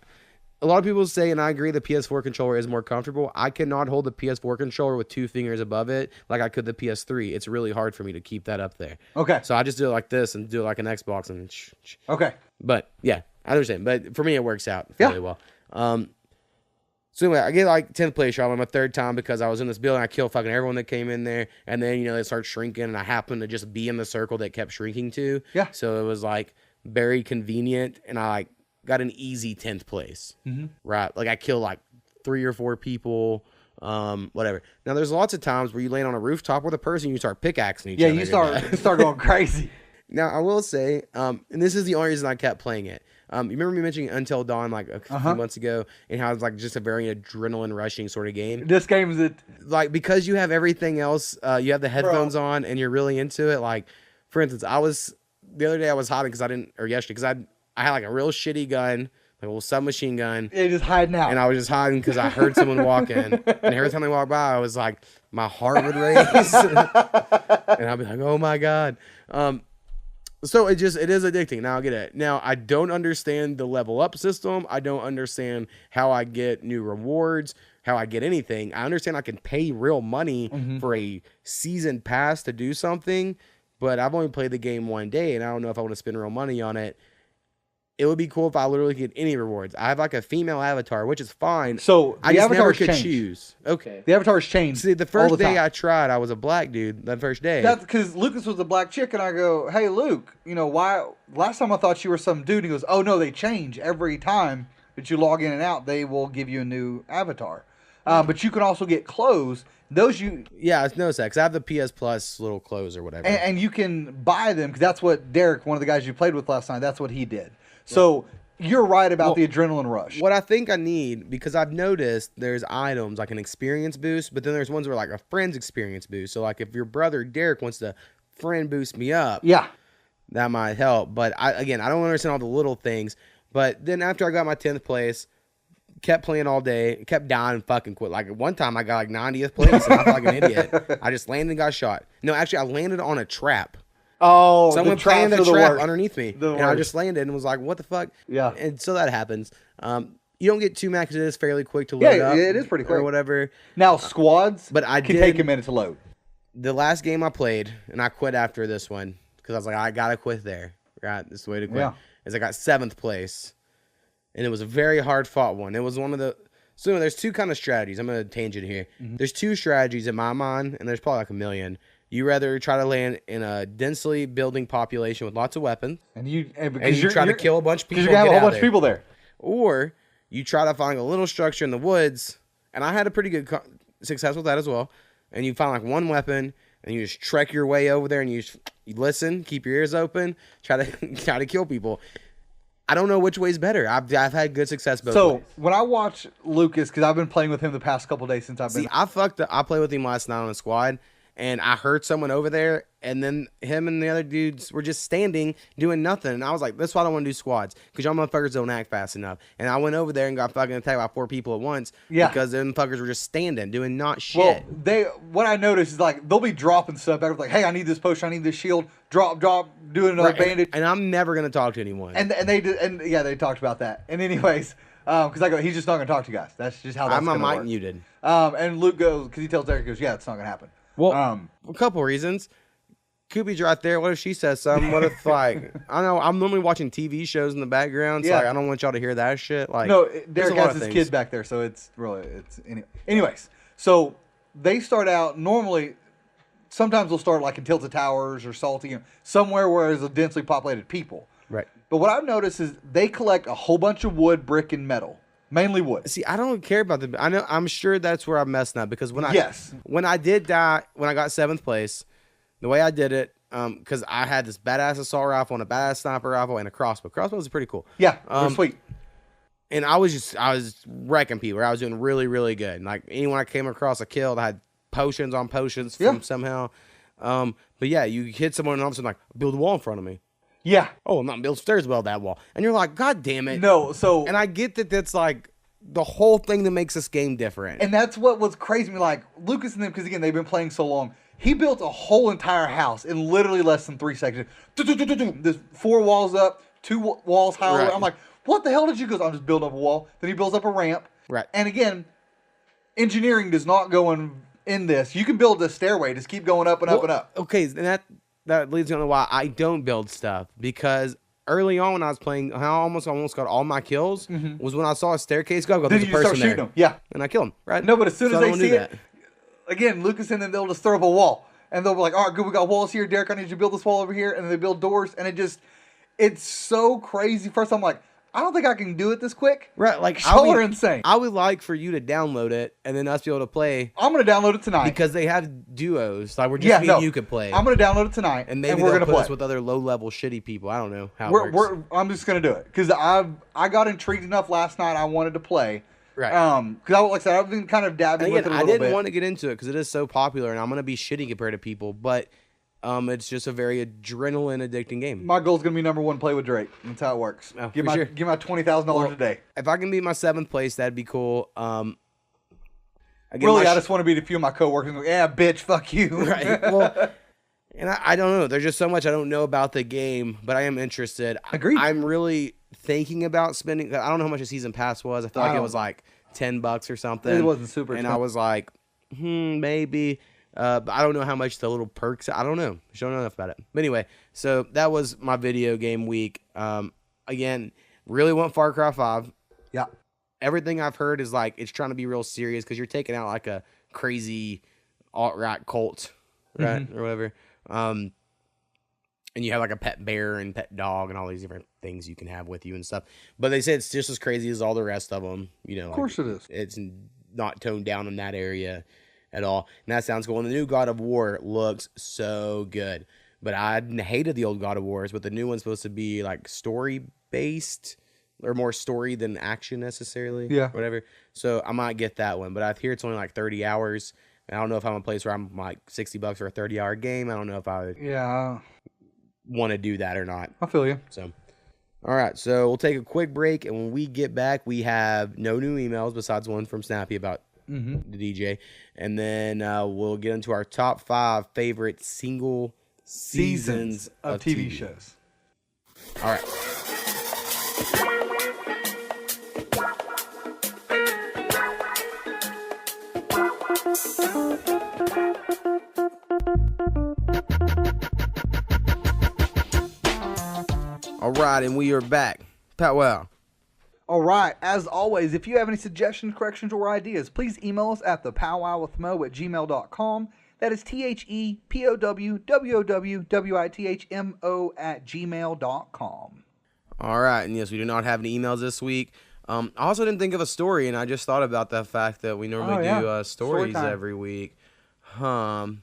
A lot of people say, and I agree, the PS4 controller is more comfortable. I cannot hold the PS4 controller with 2 fingers above it like I could the PS3. It's really hard for me to keep that up there. Okay. So I just do it like this and do it like an Xbox and. Okay. But yeah, I understand. But for me, it works out fairly well. So anyway, I get like 10th place shot on my third time because I was in this building. I killed fucking everyone that came in there, and then they start shrinking, and I happened to just be in the circle that kept shrinking too. Yeah. So it was like very convenient, and I got an easy 10th place, right? Like I killed like 3 or 4 people, whatever. Now there's lots of times where you land on a rooftop with a person, you start pickaxing each other. Yeah, you start going crazy. Now I will say, and this is the only reason I kept playing it. You remember me mentioning Until Dawn like a few months ago, and how it's like just a very adrenaline rushing sort of game. This game is like, because you have everything else, you have the headphones on, and you're really into it. Like, for instance, the other day I was hiding yesterday because I had like a real shitty gun, like a little submachine gun. Yeah, just hiding out. And I was just hiding because I heard someone walk in. And every time they walked by, I was like, my heart would race. And I'd be like, oh my God. So it is addicting. Now I get it. Now I don't understand the level up system. I don't understand how I get new rewards, how I get anything. I understand I can pay real money for a season pass to do something, but I've only played the game 1 day, and I don't know if I want to spend real money on it. It would be cool if I literally get any rewards. I have like a female avatar, which is fine. So I just never could choose. Okay. The avatars changed. See, the first day I tried, I was a black dude. That first day. That's because Lucas was a black chick, and I go, "Hey, Luke, why? Last time I thought you were some dude." And he goes, "Oh no, they change every time that you log in and out. They will give you a new avatar, but you can also get clothes. Yeah, it's no sex. I have the PS Plus little clothes or whatever, and you can buy them because that's what Derek, one of the guys you played with last night, that's what he did." So you're right about the adrenaline rush. What I think I need, because I've noticed there's items like an experience boost, but then there's ones where like a friend's experience boost. So like if your brother Derek wants to friend boost me up, that might help. But I don't understand all the little things. But then after I got my 10th place, kept playing all day, kept dying and fucking quit. Like one time I got like 90th place and I felt like an idiot. I just landed and got shot. No, actually I landed on a trap. Oh, someone the traps planted are a the trap worst. underneath me, The and I worst. just landed and was like, "What the fuck?" Yeah. And so that happens. You don't get too mad because it is fairly quick to load up. It is pretty quick. Or whatever. Now, squads but I can did, take a minute to load. The last game I played, and I quit after this one because I was like, I gotta quit there. Right, this is the way to quit. Yeah. Is I got 7th place, and it was a very hard fought one. It was one of the there's two kind of strategies. I'm gonna tangent here. Mm-hmm. There's two strategies in my mind, and there's probably like a million. You rather try to land in a densely building population with lots of weapons, And you try to kill a bunch of people. Because you're going to have a get whole out bunch of people there. Or you try to find a little structure in the woods, and I had a pretty good success with that as well. And you find like one weapon, and you just trek your way over there, and you listen, keep your ears open, try to kill people. I don't know which way's better. I've had good success both ways. When I watch Lucas, because I've been playing with him the past couple days since I've been. I played with him last night on a squad, and I heard someone over there, and then him and the other dudes were just standing doing nothing. And I was like, that's why I don't want to do squads, because y'all motherfuckers don't act fast enough. And I went over there and got fucking attacked by 4 people at once because them fuckers were just standing, doing not shit. Well, what I noticed is like they'll be dropping stuff back, like, hey, I need this potion, I need this shield, drop, doing another bandage. And I'm never gonna talk to anyone. And they talked about that. And anyways, because I go, he's just not gonna talk to you guys. That's just how that's gonna work. I'm muted. And Luke goes, because he tells Derek, he goes, yeah, it's not gonna happen. Well, a couple reasons. Koopy's right there. What if she says something? What if, like, I know I'm normally watching TV shows in the background, so like, I don't want y'all to hear that shit. Like, no, Derek has his kid back there, so it's anyways. So they start out normally. Sometimes they'll start like in Tilted Towers or Salty, somewhere where there's a densely populated people. Right. But what I've noticed is they collect a whole bunch of wood, brick, and metal. Mainly wood. See, I don't care about I'm sure that's where I'm messing up, because when I did die, when I got 7th place, the way I did it, because I had this badass assault rifle and a badass sniper rifle and a crossbow. Crossbows are pretty cool. Yeah, they're sweet. And I was wrecking people. I was doing really, really good. And like anyone I came across, I killed. I had potions on potions from somehow. But yeah, you hit someone and all of a sudden like, build a wall in front of me. Yeah. Oh, I'm not building stairs to build that wall. And you're like, God damn it. No, and I get that that's like the whole thing that makes this game different. And that's what was crazy to me. Like, Lucas and them, because again, they've been playing so long. He built a whole entire house in literally less than 3 seconds. There's 4 walls up, 2 walls high. Right. I'm like, what the hell did you go? I'm just building up a wall. Then he builds up a ramp. Right. And again, engineering does not go in this. You can build a stairway. Just keep going up and up and up. Okay, and that leads me on to why I don't build stuff, because early on when I was playing, I almost got all my kills was when I saw a staircase go. There's a person there. Them. Yeah. And I kill him, right? No, but as soon as they see it, again, Lucas and them, they'll just throw up a wall. And they'll be like, all right, good, we got walls here. Derek, I need you to build this wall over here. And then they build doors. And it's so crazy. First, I'm like, I don't think I can do it this quick. Right, like y'all are insane. I would like for you to download it and then us be able to play. I'm gonna download it tonight because they have duos. Like we're just me and you could play. I'm gonna download it tonight, and maybe we're gonna put play us with other low level shitty people. I don't know how. I'm just gonna do it because I got intrigued enough last night. I wanted to play. Right. Because like I said, I've been kind of dabbing with it a little bit. I didn't want to get into it because it is so popular, and I'm gonna be shitty compared to people, but. It's just a very adrenaline addicting game. My goal is gonna be #1, play with Drake. That's how it works. Oh, give my $20,000 a day. If I can beat my 7th place, that'd be cool. I just want to beat a few of my coworkers. And go, yeah, bitch, fuck you. Right. Well, and I don't know. There's just so much I don't know about the game, but I am interested. Agreed. I'm really thinking about spending. I don't know how much a season pass was. I feel like it was like $10 or something. It wasn't super expensive. And I was like, maybe. But I don't know how much the little perks. I don't know. I don't know enough about it. But anyway, so that was my video game week. Again, really want Far Cry 5. Yeah. Everything I've heard is like it's trying to be real serious because you're taking out like a crazy alt-right cult, right, or whatever. And you have like a pet bear and pet dog and all these different things you can have with you and stuff. But they say it's just as crazy as all the rest of them. You know, of course it is. It's not toned down in that area at all. And that sounds cool. And the new God of War looks so good. But I hated the old God of Wars, but the new one's supposed to be like story-based or more story than action necessarily. Yeah. Whatever. So I might get that one. But I hear it's only like 30 hours. And I don't know if I'm in a place where I'm like $60 for a 30-hour game. I don't know if I would want to do that or not. I feel you. So, all right. So we'll take a quick break. And when we get back, we have no new emails besides one from Snappy about the DJ, and then we'll get into our top 5 favorite single seasons of TV shows. All right. All right, and we are back. Powwow. All right, as always, if you have any suggestions, corrections, or ideas, please email us at thepowwowwithmo@gmail.com. That is THEPOWWOWWITHMO@gmail.com. All right, and yes, we do not have any emails this week. I also didn't think of a story, and I just thought about the fact that we normally do stories every week. When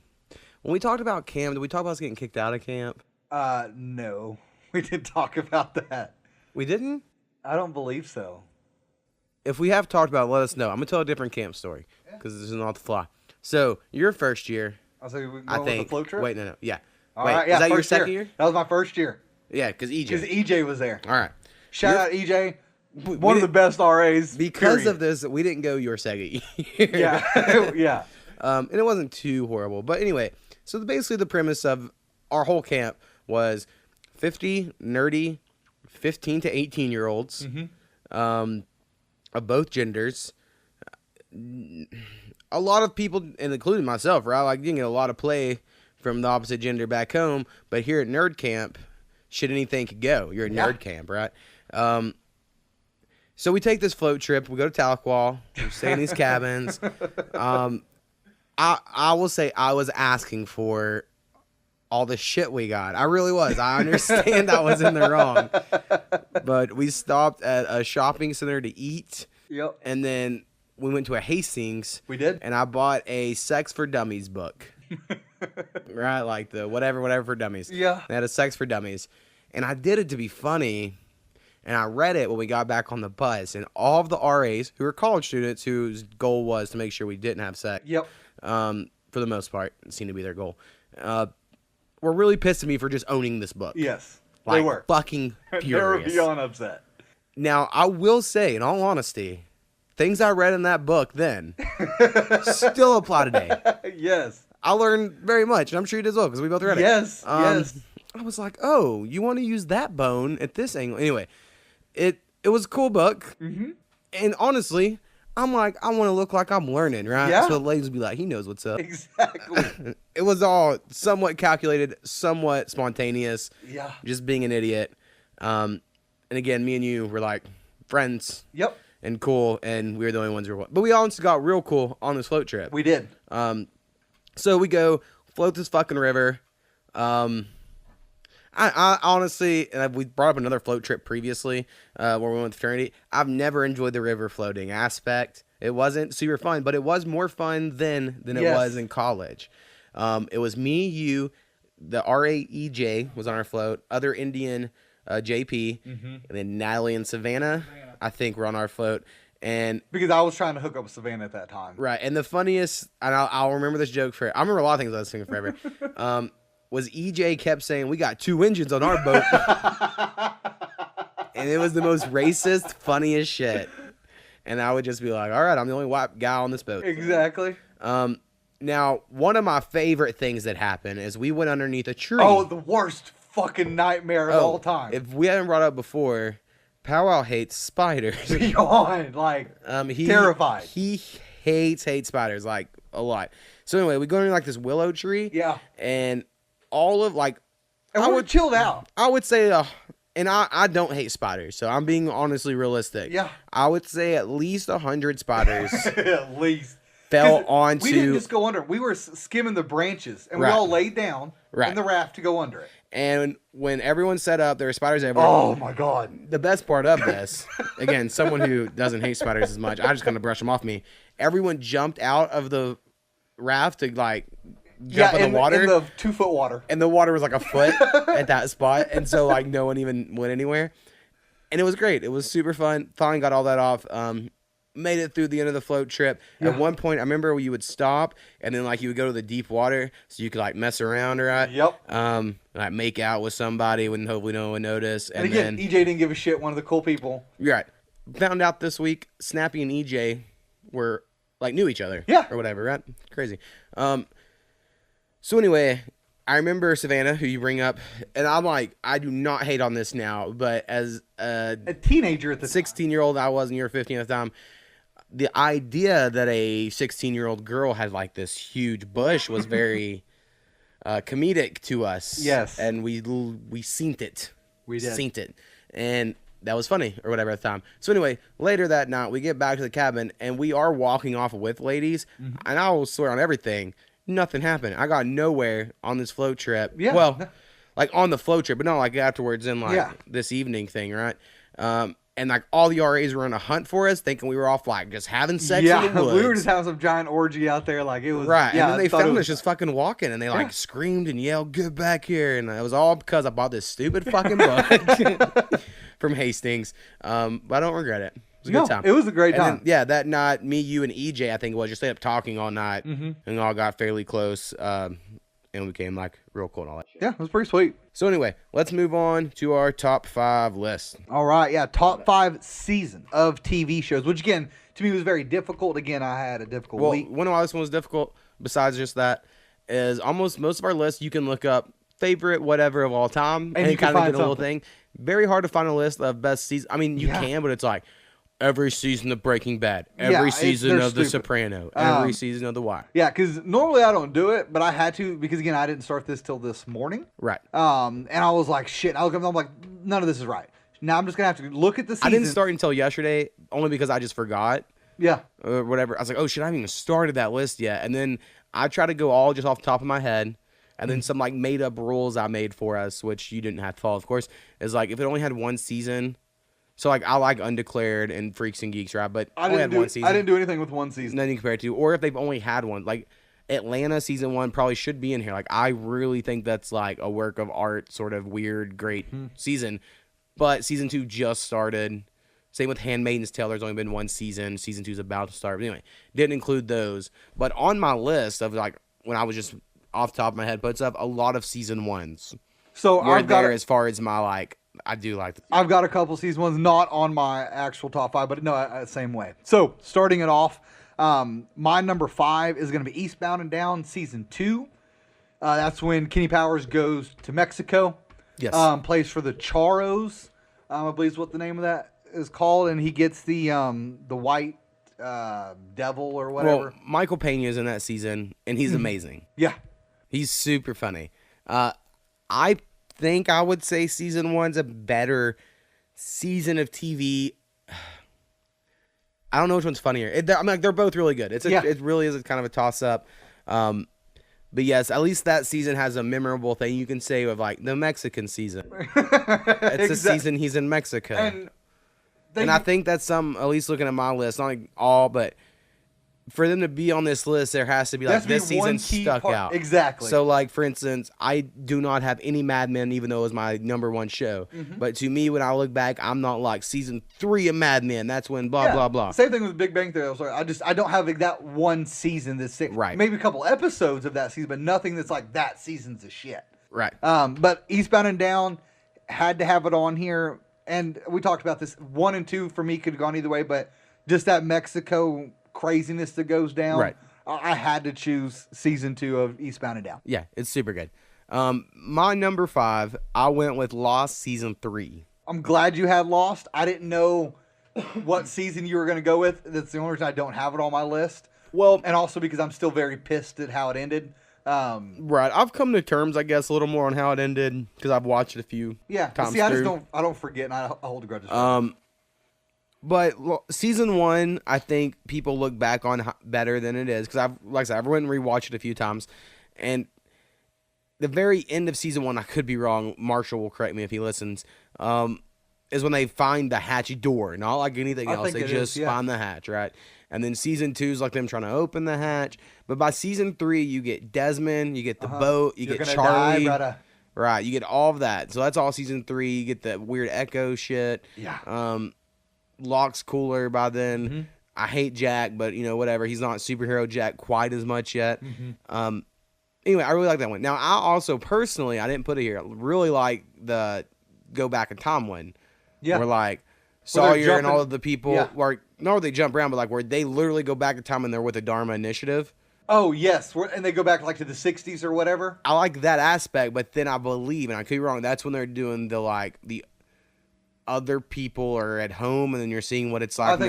we talked about camp, did we talk about us getting kicked out of camp? No. We did talk about that. We didn't? I don't believe so. If we have talked about it, let us know. I'm going to tell a different camp story because this is not the fly. So, your first year. I think. With the float trip? Wait, no. Yeah. All right, yeah, is that your second year? That was my first year. Yeah, because EJ. Because EJ was there. All right. Shout out EJ. One of the best RAs. Because of this, we didn't go your second year. Yeah. Yeah. And it wasn't too horrible. But anyway, so basically the premise of our whole camp was 50 nerdy 15 to 18-year-olds of both genders. A lot of people, and including myself, right? Like, you can get a lot of play from the opposite gender back home. But here at Nerd Camp, shit, anything could go. You're at Nerd Camp, right? So we take this float trip. We go to Tahlequah. We stay in these cabins. I will say I was asking for all the shit we got. I really was. I understand I was in the wrong. But we stopped at a shopping center to eat. Yep. And then we went to a Hastings. We did. And I bought a Sex for Dummies book. Right? Like the whatever for dummies. Yeah. They had a Sex for Dummies. And I did it to be funny. And I read it when we got back on the bus. And all of the RAs, who were college students, whose goal was to make sure we didn't have sex. Yep. For the most part, it seemed to be their goal. Were really pissed at me for just owning this book. Yes, like, they were. Fucking furious. They were beyond upset. Now, I will say, in all honesty, things I read in that book then still apply today. Yes. I learned very much, and I'm sure you did as well, because we both read it. Yes, yes. I was like, oh, you want to use that bone at this angle? Anyway, it was a cool book. Mm-hmm. And honestly, I'm like, I want to look like I'm learning, right? Yeah. So the ladies would be like, he knows what's up. Exactly. It was all somewhat calculated, somewhat spontaneous. Yeah. Just being an idiot. And again, me and you were like friends. Yep. And cool, and we were the only ones who were. But we also got real cool on this float trip. We did. So we go float this fucking river. I honestly, and we brought up another float trip previously where we went with fraternity. I've never enjoyed the river floating aspect. It wasn't super fun, but it was more fun then than it was in college. It was me, you, the RAEJ was on our float, other Indian JP, and then Natalie and Savannah, I think, were on our float. And because I was trying to hook up with Savannah at that time. Right. And the funniest, and I'll remember this joke I remember a lot of things I was singing forever. Was EJ kept saying, we got 2 engines on our boat. And it was the most racist, funniest shit. And I would just be like, all right, I'm the only white guy on this boat. Exactly. Now, one of my favorite things that happened is we went underneath a tree. Oh, the worst fucking nightmare of all time. If we haven't brought up before, Powwow hates spiders. Beyond, terrified. He hates spiders, like, a lot. So anyway, we go into, like, this willow tree. Yeah. And all of, like... And I would chilled out. I would say, and I don't hate spiders, so I'm being honestly realistic. Yeah. I would say at least 100 spiders. At least. Fell onto... We didn't just go under. We were skimming the branches, and we all laid down in the raft to go under it. And when everyone set up, there were spiders everywhere. Oh, my God. The best part of this, again, someone who doesn't hate spiders as much, I just kind of brush them off me. Everyone jumped out of the raft to, like... jump in the water. In the 2-foot water. And the water was like a foot at that spot. And so, like, no one even went anywhere. And it was great. It was super fun. Finally got all that off. Made it through the end of the float trip. Yeah. At one point, I remember you would stop, and then, like, you would go to the deep water so you could, like, mess around, right? Yep. Like, make out with somebody when hopefully no one would notice. And again, EJ didn't give a shit. One of the cool people. You're right. Found out this week, Snappy and EJ were, like, knew each other. Yeah. Or whatever, right? Crazy. So anyway, I remember Savannah, who you bring up, and I'm like, I do not hate on this now, but as a teenager at the 16-year-old I was, and you were 15 at the time, the idea that a 16-year-old girl had like this huge bush was very comedic to us. Yes. And we seen it. We did. Seen it. And that was funny or whatever at the time. So anyway, later that night, we get back to the cabin, and we are walking off with ladies, and I will swear on everything, nothing happened. I got nowhere on this float trip. Yeah. Well, like on the float trip, but not like afterwards in like this evening thing, right? And like all the RAs were on a hunt for us, thinking we were off like just having sex in the woods. We were just having some giant orgy out there, like it was right. Yeah, and then they found us just fucking walking, and they like screamed and yelled, "Get back here!" And it was all because I bought this stupid fucking book from Hastings. But I don't regret it. It was a good time. It was a great time. Then, that night, me, you, and EJ, I think it was, just stayed up talking all night, and all got fairly close, and we became like real cool and all that shit. Yeah, it was pretty sweet. So anyway, let's move on to our top 5 list. All right, top 5 season of TV shows, which again, to me was very difficult. Again, I had a difficult week. One of why this one was difficult, besides just that, is almost most of our lists you can look up favorite whatever of all time, and you kind of get a little thing. Very hard to find a list of best season. I mean, you can, but it's like every season of Breaking Bad, every season of The Soprano, every season of The Wire. Yeah, because normally I don't do it, but I had to because, again, I didn't start this till this morning. Right. And I was like, shit. I'm like, none of this is right. Now I'm just going to have to look at the season. I didn't start until yesterday, only because I just forgot. Yeah. Or whatever. I was like, oh, shit, I haven't even started that list yet. And then I try to go all just off the top of my head. And then some like made up rules I made for us, which you didn't have to follow, of course, is like if it only had one season. So like I like Undeclared and Freaks and Geeks, right? But I didn't do anything with one season. Nothing compared to, or if they've only had one, like Atlanta season 1 probably should be in here. Like I really think that's like a work of art, sort of weird, great season. But season 2 just started. Same with Handmaid's Tale. There's only been one season. Season 2 is about to start. But anyway, didn't include those. But on my list of like when I was just off the top of my head, puts up a lot of season 1s. So I've got as far as my like. I do like I've got a couple season 1s not on my actual top 5, but no, same way. So starting it off, my number 5 is going to be Eastbound and Down season 2. That's when Kenny Powers goes to Mexico. Yes. Plays for the Charros, I believe is what the name of that is called, and he gets the white devil or whatever. Well, Michael Pena is in that season, and he's amazing. Yeah. He's super funny. I think I would say season 1's a better season of TV. I don't know which one's funnier. They're both really good. It really is kind of a toss up. But yes, at least that season has a memorable thing you can say of like the Mexican season. It's the season he's in Mexico. And I think that's at least looking at my list, not like all, but for them to be on this list, there has to be like this season stuck out. Exactly. So like, for instance, I do not have any Mad Men, even though it was my number 1 show. But to me, when I look back, I'm not like season 3 of Mad Men. That's when blah, blah, blah. Same thing with Big Bang Theory. I don't have like that one season that's right. Maybe a couple episodes of that season, but nothing that's like that season's a shit. Right. But Eastbound and Down had to have it on here. And we talked about this. 1 and 2 for me could have gone either way, but just that Mexico craziness that goes down. Right. I had to choose season 2 of Eastbound and Down. Yeah, it's super good. My number 5, I went with Lost season 3. I'm glad you had Lost. I didn't know what season you were going to go with. That's the only reason I don't have it on my list. Well, and also because I'm still very pissed at how it ended. Right. I've come to terms, I guess, a little more on how it ended because I've watched it a few times. See, I don't forget, and I hold a grudge. But season 1, I think people look back on better than it is because I've went and rewatched it a few times, and the very end of season 1, I could be wrong. Marshall will correct me if he listens. Is when they find the hatch door, not like anything else. They just find the hatch, right? And then season 2 is like them trying to open the hatch. But by season 3, you get Desmond, you get the boat, you get Charlie. Right, you get all of that. So that's all season 3. You get the weird Echo shit. Yeah. Locke's cooler by then. I hate Jack, but whatever. He's not superhero Jack quite as much yet. Anyway, I really like that one. Now, I also personally, I didn't put it here, really like the Go Back in Time one. Yeah. Where like Sawyer and all of the people, not where they jump around, but like where they literally go back in time and they're with the Dharma Initiative. Oh yes, and they go back like to the 60s or whatever. I like that aspect, but then I believe, and I could be wrong, that's when they're doing the other people are at home, and then you're seeing what it's like,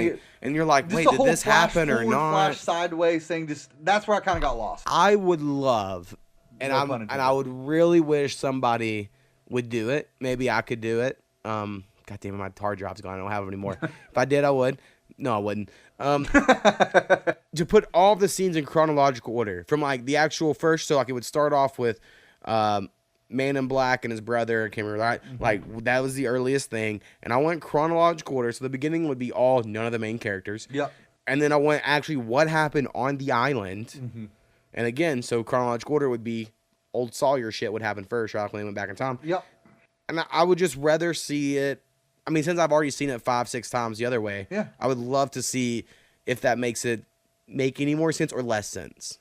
and you're like, wait, did this happen or not? Flash sideways thing, that's where I kind of got lost. I would love, and I would really wish somebody would do it. Maybe I could do it. God damn it, my hard drive's gone. I don't have it anymore. If I did, I would. No, I wouldn't. To put all the scenes in chronological order from like the actual first, so like it would start off with Man in Black and his brother. I can't remember that. Mm-hmm. Like that was the earliest thing, and I went chronological order. So the beginning would be all none of the main characters. Yep. And then I went actually what happened on the island. Mm-hmm. And again, so chronological order would be old Sawyer shit would happen first, right when they went back in time. Yep. And I would just rather see it. I mean, since I've already seen it 5-6 times the other way, yeah, I would love to see if that makes it make any more sense or less sense.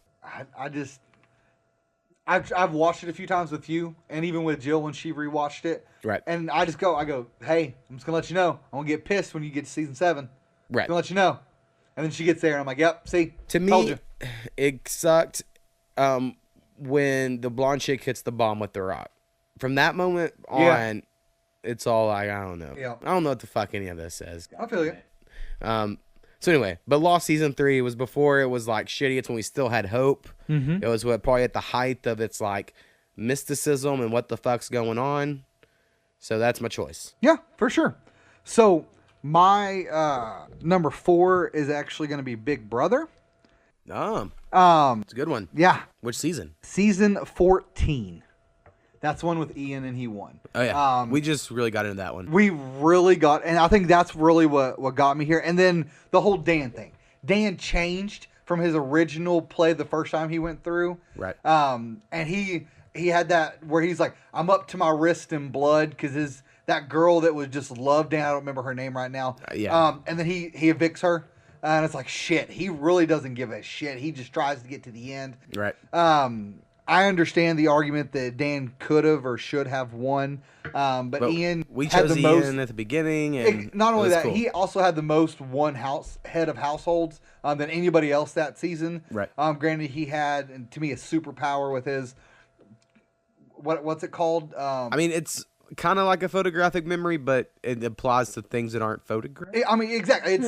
I've watched it a few times with you, and even with Jill when she rewatched it. Right. And I go, hey, I'm just gonna let you know, I'm gonna get pissed when you get to season 7. Right. I'm gonna let you know. And then she gets there, and I'm like, yep, see, to me, it sucked when the blonde chick hits the bomb with the rock. From that moment on, it's all like, I don't know. Yeah. I don't know what the fuck any of this says. I feel you. So anyway, but Lost season 3 was before it was like shitty. It's when we still had hope. Mm-hmm. It was probably at the height of its like mysticism and what the fuck's going on. So that's my choice. Yeah, for sure. So my number 4 is actually going to be Big Brother. It's a good one. Yeah. Which season? Season 14. That's one with Ian, and he won. Oh, yeah. We just really got into that one. We really got, and I think that's really what got me here. And then the whole Dan thing. Dan changed from his original play the first time he went through. Right. And he had that where he's like, I'm up to my wrist in blood because that girl that was just loved Dan, I don't remember her name right now. Yeah. And then he evicts her. And it's like, shit, he really doesn't give a shit. He just tries to get to the end. Right. I understand the argument that Dan could have or should have won, but Ian we had chose the most, Ian at the beginning, and not only that, cool. he also had the most head of households than anybody else that season. Right. Granted, he had, and to me, a superpower with his what's it called? I mean, it's kind of like a photographic memory, but it applies to things that aren't photographed. I mean, exactly.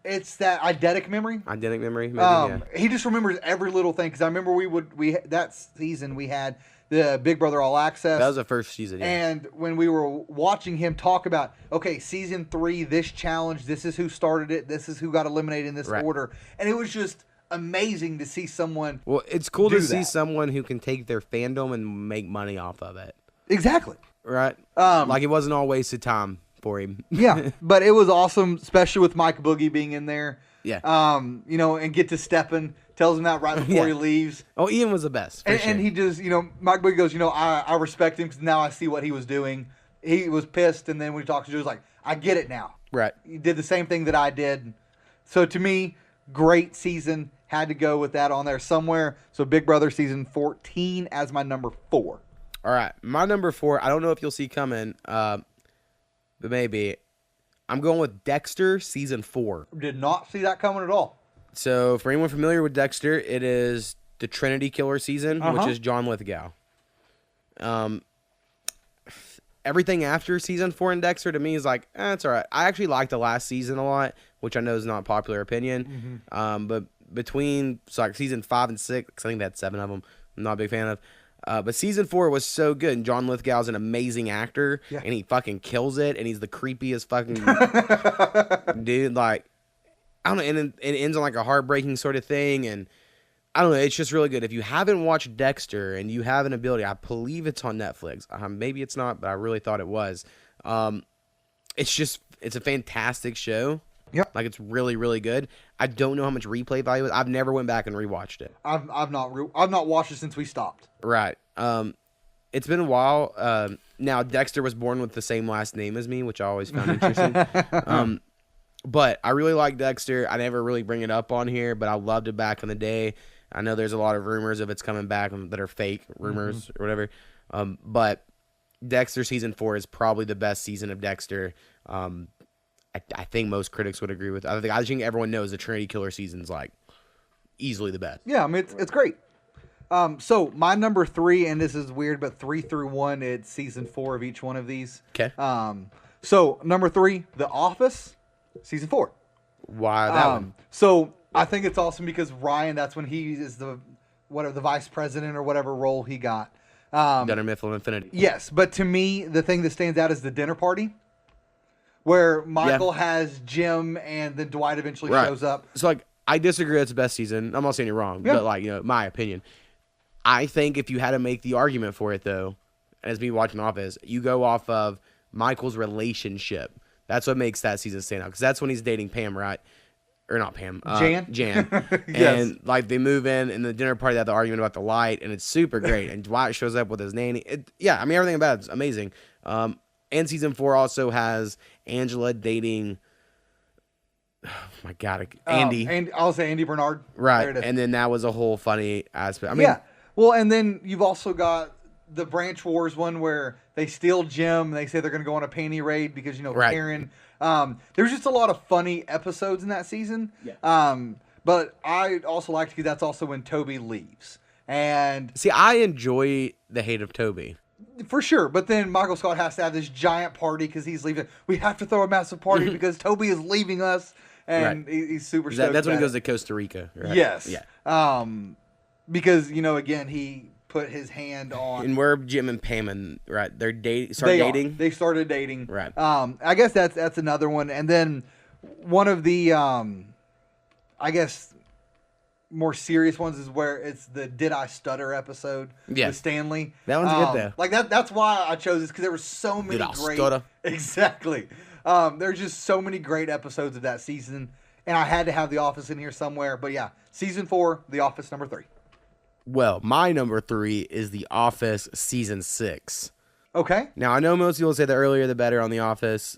It's that eidetic memory. Eidetic memory, maybe, yeah. He just remembers every little thing. Because I remember that season we had the Big Brother All Access. That was the first season, yeah. And when we were watching him talk about, okay, season 3, this challenge, this is who started it, this is who got eliminated in this order. And it was just amazing to see someone. Well, it's cool to see someone who can take their fandom and make money off of it. Exactly. Right? Like it wasn't all wasted time for him. Yeah, but it was awesome, especially with Mike Boogie being in there. Yeah. And get to Steppen, tells him that right before he leaves. Oh, Ian was the best. And he just, Mike Boogie goes, I respect him because now I see what he was doing. He was pissed, and then when he talked to Joe, he was like, I get it now. Right. He did the same thing that I did. So to me, great season. Had to go with that on there somewhere. So Big Brother season 14 as my number 4. All right. My number 4, I don't know if you'll see coming, but maybe. I'm going with Dexter season 4. Did not see that coming at all. So for anyone familiar with Dexter, it is the Trinity Killer season, which is John Lithgow. Everything after season 4 in Dexter to me is like, it's all right. I actually like the last season a lot, which I know is not a popular opinion. Mm-hmm. But between season 5 and 6, I think they had 7 of them. I'm not a big fan of. But season 4 was so good, and John Lithgow's an amazing actor, and he fucking kills it, and he's the creepiest fucking dude. Like, I don't know, and it ends on like a heartbreaking sort of thing, and I don't know, it's just really good. If you haven't watched Dexter and you have an ability, I believe it's on Netflix. Maybe it's not, but I really thought it was. It's a fantastic show. Yep. Like, it's really, really good. I don't know how much replay value is. I've never went back and rewatched it. I've not watched it since we stopped. Right. It's been a while. Now, Dexter was born with the same last name as me, which I always found interesting. But I really like Dexter. I never really bring it up on here, but I loved it back in the day. I know there's a lot of rumors of it's coming back that are fake rumors or whatever. But Dexter season 4 is probably the best season of Dexter. I think most critics would agree with. I think everyone knows the Trinity Killer season's like easily the best. Yeah, I mean it's great. So my number 3, and this is weird, but 3 through 1, it's season 4 of each one of these. Okay. So number 3, The Office, season 4. Why that one? So I think it's awesome because Ryan, that's when he is the vice president or whatever role he got. Dunder Mifflin Infinity. Yes, but to me, the thing that stands out is the dinner party, where Michael has Jim and then Dwight eventually shows up. So like, I disagree. That's the best season. I'm not saying you're wrong, but like, my opinion. I think if you had to make the argument for it, though, as me watching Office, you go off of Michael's relationship. That's what makes that season stand out, because that's when he's dating Pam, right? Or not Pam. Jan. Yes. And like they move in the dinner party, they have the argument about the light, and it's super great. And Dwight shows up with his nanny. Everything about it's amazing. And season 4 also has Angela dating, oh my God, Andy. And I'll say Andy Bernard. Right. And then that was a whole funny aspect. I mean, well, and then you've also got the Branch Wars one where they steal Jim. They say they're going to go on a panty raid because, Karen. There's just a lot of funny episodes in that season. Yeah. But I also liked because that's also when Toby leaves. And see, I enjoy the hate of Toby. For sure. But then Michael Scott has to have this giant party because he's leaving. We have to throw a massive party because Toby is leaving us. And he's super stoked. That's when he goes to Costa Rica, right? Yes. Yeah. Because, again, he put his hand on. And where Jim and Pam they're dating. They started dating. Right. I guess that's another one. And then one of the I guess more serious ones is where it's the Did I Stutter episode with Stanley. That one's good though. Like that's why I chose this, because there were so many great. Stutter? Exactly. There's just so many great episodes of that season, and I had to have The Office in here somewhere. But yeah, season 4, The Office number 3. Well, my number 3 is The Office season 6. Okay. Now, I know most people say the earlier the better on The Office.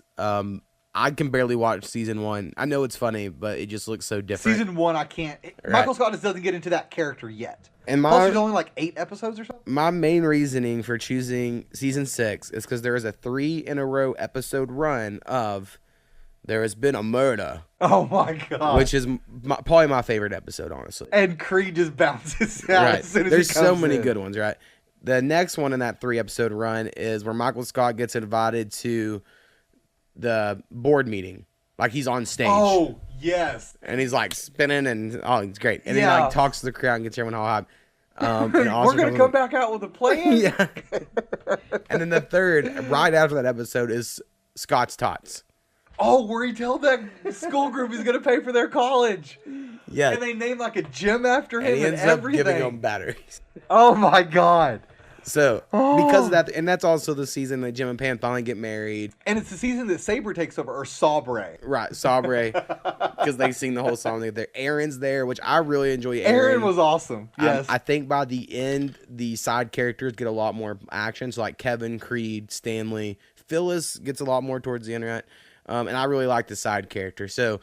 I can barely watch season 1. I know it's funny, but it just looks so different. Season 1, I can't. Michael Scott just doesn't get into that character yet. And plus, there's only like 8 episodes or something. My main reasoning for choosing season 6 is because there is a 3-in-a-row episode run of There Has Been a Murder. Oh my God. Which is probably my favorite episode, honestly. And Creed just bounces out as soon as There's he comes so many in. good ones, right? The next one in that 3-episode run is where Michael Scott gets invited to the board meeting. Like he's on stage. Oh, yes. And he's like spinning and it's great. And he like talks to the crowd and gets everyone all hyped. And we're going to come back out with a plan? Yeah. And then the third, right after that episode, is Scott's Tots. Oh, where he told that school group he's going to pay for their college. Yeah. And they named like a gym after him and he ends everything. up giving them batteries. Oh my God. So, because of that, and that's also the season that Jim and Pam finally get married. And it's the season that Sabre takes over, or Sabre. Right, Sabre, because they sing the whole song there. Aaron's there, which I really enjoy. Aaron was awesome, yes. I think by the end, the side characters get a lot more action. So, like Kevin, Creed, Stanley, Phyllis gets a lot more towards the end, right? And I really like the side character. So,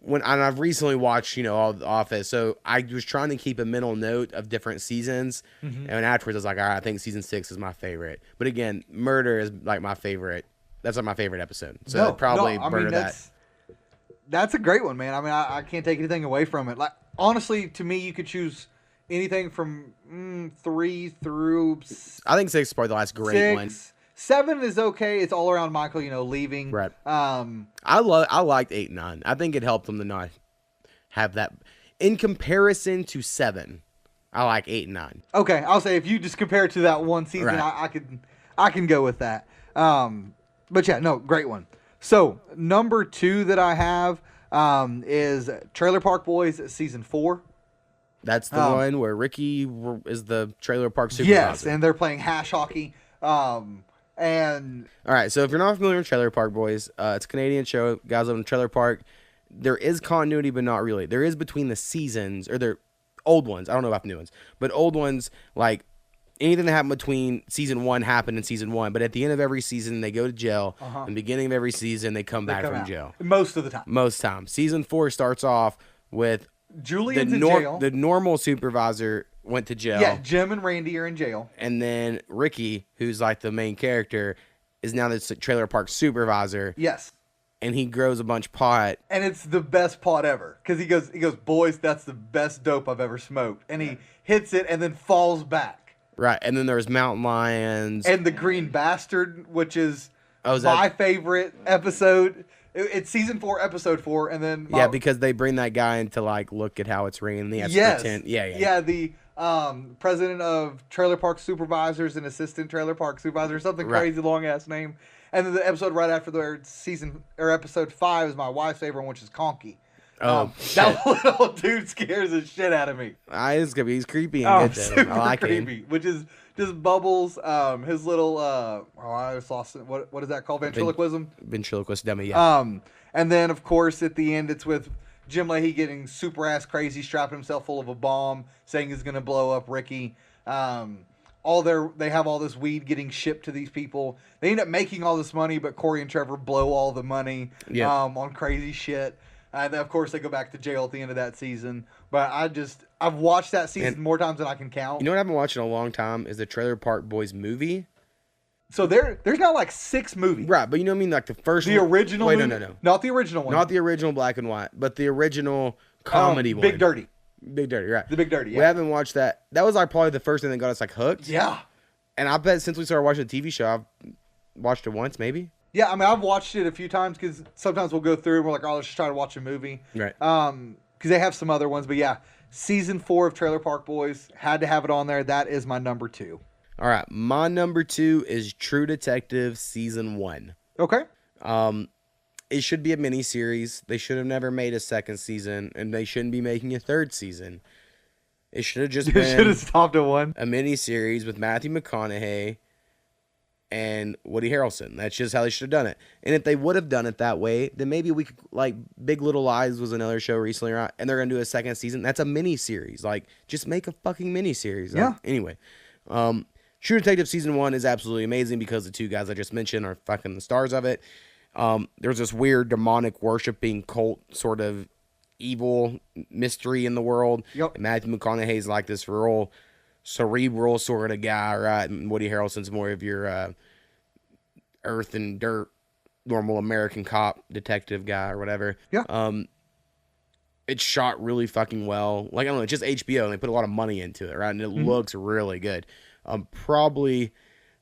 and I've recently watched, all The Office, so I was trying to keep a mental note of different seasons, and afterwards I was like, all right, I think season 6 is my favorite. But again, Murder is like my favorite. That's like my favorite episode. So that's a great one, man. I mean, I can't take anything away from it. Like honestly, to me, you could choose anything from 3 through. I think 6 is probably the last great one. 7 is okay. It's all around Michael, leaving. Right. I liked 8 and 9. I think it helped them to not have that. In comparison to 7, I like 8 and 9. Okay, I'll say if you just compare it to that one season, right. I can go with that. But yeah, no, great one. So number 2 that I have is Trailer Park Boys season 4. That's the one where Ricky is the trailer park supervisor. Yes, and they're playing hash hockey. And all right, so if you're not familiar with Trailer Park Boys, it's a Canadian show. Guys live in a trailer park. There is continuity, but not really. There is between the seasons, or they're old ones. I don't know about the new ones, but old ones, like anything that happened between season 1 happened in season 1. But at the end of every season, they go to jail. And the beginning of every season, they come back from jail. Most of the time. Most times. Season 4 starts off with Julian's in jail. The normal supervisor went to jail. Yeah, Jim and Randy are in jail. And then Ricky, who's like the main character, is now the trailer park supervisor. Yes. and he grows a bunch of pot. And it's the best pot ever. Because he goes, boys, that's the best dope I've ever smoked. And he hits it and then falls back. Right. And then there's mountain lions. And the Green Bastard, which is is my favorite episode. It's season 4, episode 4. And then because they bring that guy in to like look at how it's ran. And he has to pretend. Yeah, the president of Trailer Park Supervisors and assistant Trailer Park Supervisors, something crazy long ass name. And then the episode right after episode 5 is my wife's favorite one, which is Conky. That little dude scares the shit out of me. He's creepy and good. I like creepy, him. Which is just Bubbles. His little I just lost it. What is that called? Ventriloquism. Ventriloquist dummy. Yeah. And then of course at the end it's with Jim Leahy getting super ass crazy, strapping himself full of a bomb, saying he's gonna blow up Ricky. They have all this weed getting shipped to these people. They end up making all this money, but Corey and Trevor blow all the money on crazy shit. And then, of course, they go back to jail at the end of that season. But I've watched that season more times than I can count. You know what I've been watching a long time is the Trailer Park Boys movie. So there's now like 6 movies. Right, but you know what I mean? Like the first The original movie? No. Not the original one. Not the original black and white, but the original comedy one. Big Dirty. Big Dirty, right. The Big Dirty, yeah. We haven't watched that. That was like probably the first thing that got us like hooked. Yeah. And I bet since we started watching the TV show, I've watched it once, maybe. Yeah, I mean, I've watched it a few times because sometimes we'll go through and we're like, let's just try to watch a movie. Right. Because they have some other ones. But yeah, season 4 of Trailer Park Boys, had to have it on there. That is my number 2. All right. My number 2 is True Detective season 1. Okay. It should be a mini series. They should have never made a second season, and they shouldn't be making a third season. It should have just been should have stopped at 1. A mini series with Matthew McConaughey and Woody Harrelson. That's just how they should have done it. And if they would have done it that way, then maybe we could, like, Big Little Lies was another show recently, right? And they're going to do a second season. That's a mini series. Like, just make a fucking mini series. Yeah. Like, anyway, True Detective season 1 is absolutely amazing because the 2 guys I just mentioned are fucking the stars of it. There's this weird demonic worshiping cult sort of evil mystery in the world. Yep. And Matthew McConaughey's like this real cerebral sort of guy, right? And Woody Harrelson's more of your earth and dirt, normal American cop detective guy or whatever. Yeah. It's shot really fucking well. Like, I don't know, it's just HBO and they put a lot of money into it, right? And it looks really good. Probably,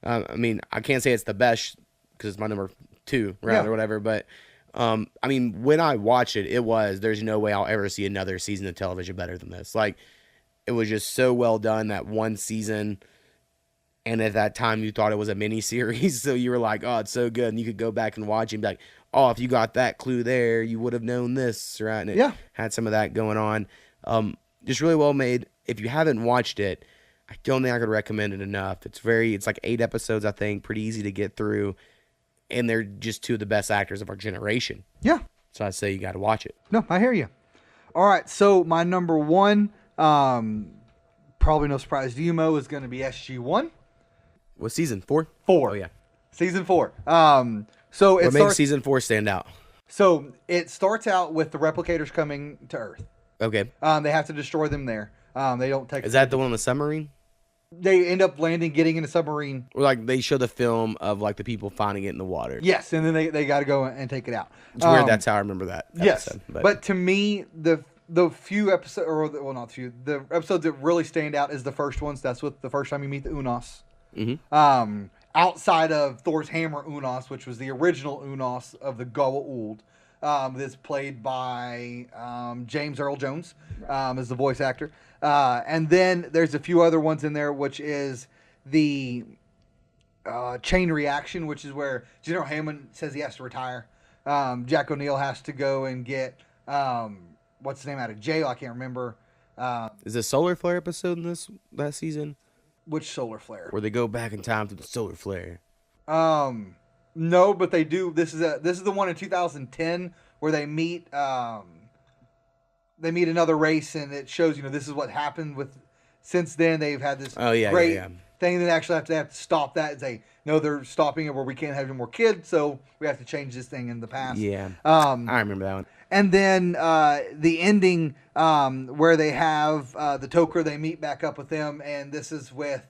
I mean, I can't say it's the best because it's my number 2, right? Or whatever, but I mean, when I watch it, there's no way I'll ever see another season of television better than this. Like, it was just so well done, that one season, and at that time you thought it was a mini series, so you were like, oh, it's so good, and you could go back and watch it and be like, oh, if you got that clue there, you would have known this, right? And it had some of that going on. Just really well made. If you haven't watched it, I don't think I could recommend it enough. It's like 8 episodes, I think, pretty easy to get through, and they're just 2 of the best actors of our generation. Yeah. So I say you got to watch it. No, I hear you. All right, so my number 1, probably no surprise to you, Mo, is going to be SG-1. What season? 4? 4. Oh, yeah. Season 4. So what makes season 4 stand out? So it starts out with the replicators coming to Earth. Okay. They have to destroy them there. They don't take. Is that the one on the submarine? They end up getting in a submarine. Or like they show the film of like the people finding it in the water. Yes, and then they got to go and take it out. It's weird. That's how I remember that episode. Yes, but to me, the few episodes, not few, the episodes that really stand out is the first ones. That's with the first time you meet the Unos. Mm-hmm. Outside of Thor's hammer Unos, which was the original Unos of the Goa'uld, that's played by James Earl Jones as the voice actor. And then there's a few other ones in there, which is the chain reaction, which is where General Hammond says he has to retire. Jack O'Neill has to go and get, what's his name, out of jail. I can't remember. Is the solar flare episode in that season? Which solar flare? Where they go back in time to the solar flare. No, but they do. This is the one in 2010 where they meet another race, and it shows, this is what happened with. Since then, they've had this great thing that actually they have to stop that and say, no, they're stopping it where we can't have any more kids, so we have to change this thing in the past. Yeah, I remember that one. And then the ending where they have the Toker, they meet back up with them, and this is with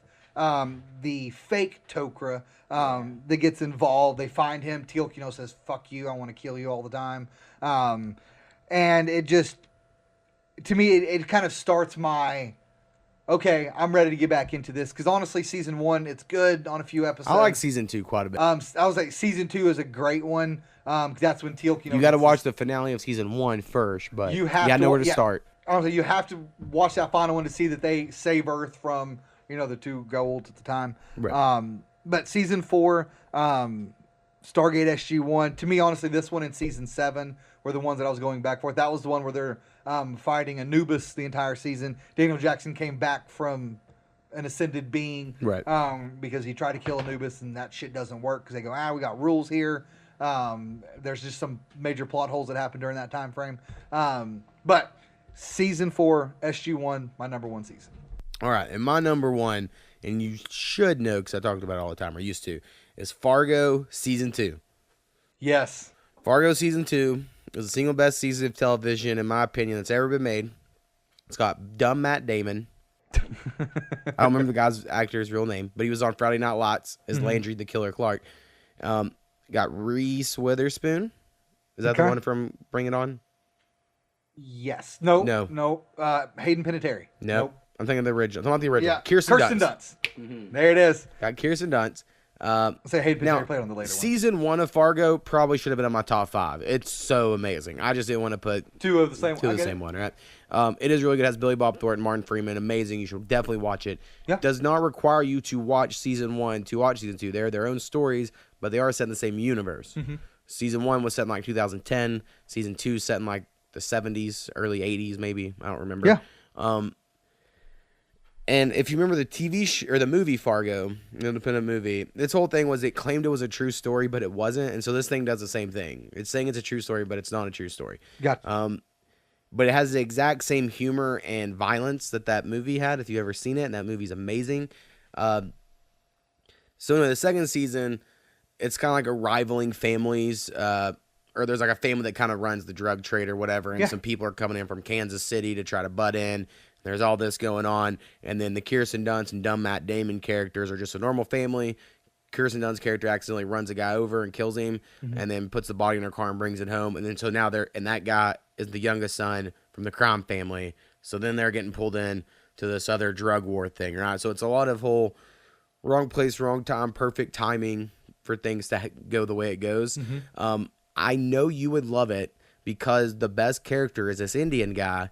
the fake Tok'ra that gets involved. They find him. Teal'c, says, "Fuck you, I want to kill you all the time." And it just, to me, it kind of starts my, okay, I'm ready to get back into this. Because honestly, season 1, it's good on a few episodes. I like season 2 quite a bit. I was like, season 2 is a great one. That's when Teal'c, you got to watch the finale of season 1 first, but you got to know where to start. Honestly, you have to watch that final one to see that they save Earth from, the 2 Goa'uld at the time. Right. But season 4, Stargate SG-1, to me, honestly, this one and season 7 were the ones that I was going back for. That was the one where they're fighting Anubis the entire season. Daniel Jackson came back from an ascended being, right? Because he tried to kill Anubis, and that shit doesn't work because they go, we got rules here. There's just some major plot holes that happened during that time frame. But season 4, SG-1, my number 1 season. All right, and my number 1, and you should know because I talked about it all the time, or used to, is Fargo season 2. Yes. Fargo season 2 is the single best season of television, in my opinion, that's ever been made. It's got dumb Matt Damon. I don't remember the actor's real name, but he was on Friday Night Lights as Landry the Killer Clark. Got Reese Witherspoon. Is that the one from Bring It On? Yes. No. Hayden Panettiere. Nope. I'm thinking the original. I'm talking about the original. Yeah. Kirsten Dunst. Mm-hmm. There it is. Got Kirsten Dunst. Say Hayden Panettiere played on the later one. Season 1 of Fargo probably should have been on my top 5. It's so amazing. I just didn't want to put two of the same one, right? It is really good. It has Billy Bob Thornton, Martin Freeman. Amazing. You should definitely watch it. Yeah. Does not require you to watch season 1 to watch season 2. They're their own stories, but they are set in the same universe. Mm-hmm. Season 1 was set in like 2010. Season 2 set in like the 70s, early 80s, maybe. I don't remember. Yeah. And if you remember the or the movie Fargo, an independent movie, its whole thing was it claimed it was a true story, but it wasn't. And so this thing does the same thing. It's saying it's a true story, but it's not a true story. Gotcha. But it has the exact same humor and violence that movie had, if you've ever seen it. And that movie's amazing. So anyway, the second season, it's kind of like a rivaling families, or there's like a family that kind of runs the drug trade or whatever. And some people are coming in from Kansas City to try to butt in. There's all this going on, and then the Kirsten Dunst and dumb Matt Damon characters are just a normal family. Kirsten Dunst's character accidentally runs a guy over and kills him, and then puts the body in her car and brings it home. And then so now that guy is the youngest son from the crime family. So then they're getting pulled in to this other drug war thing, right? So it's a lot of whole wrong place, wrong time, perfect timing for things to go the way it goes. Mm-hmm. I know you would love it because the best character is this Indian guy,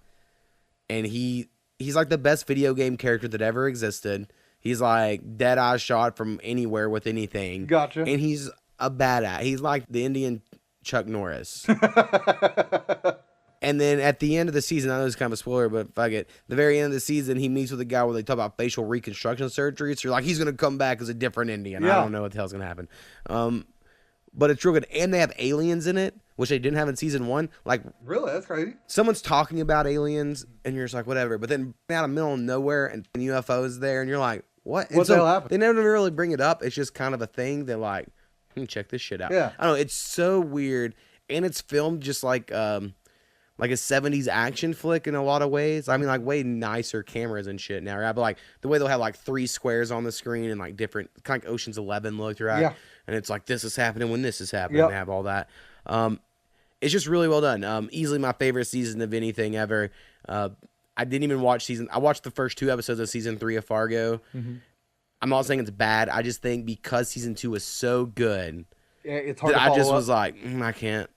and he's like the best video game character that ever existed. He's like dead eye shot from anywhere with anything. Gotcha. And he's a badass. He's like the Indian Chuck Norris. And then at the end of the season, I know it's kind of a spoiler, but fuck it. The very end of the season, he meets with a guy where they talk about facial reconstruction surgery. So you're like, he's going to come back as a different Indian. Yeah. I don't know what the hell's going to happen. But it's real good. And they have aliens in it, which they didn't have in season 1. Like, really? That's crazy. Someone's talking about aliens, and you're just like, whatever. But then out of the middle of nowhere, and UFOs there, and you're like, what? What the hell happened? They never really bring it up. It's just kind of a thing. They're like, check this shit out. Yeah. I don't know. It's so weird. And it's filmed just like a 70s action flick in a lot of ways. I mean, like way nicer cameras and shit now, right? But like the way they'll have like 3 squares on the screen and like different, kind of like Ocean's 11 look, right? Yeah. And it's like, this is happening when this is happening. They have all that. It's just really well done. Easily my favorite season of anything ever. I didn't even watch I watched the first 2 episodes of season 3 of Fargo. Mm-hmm. I'm not saying it's bad. I just think because season 2 is so good, it's hard to follow I just up. was like, I can't.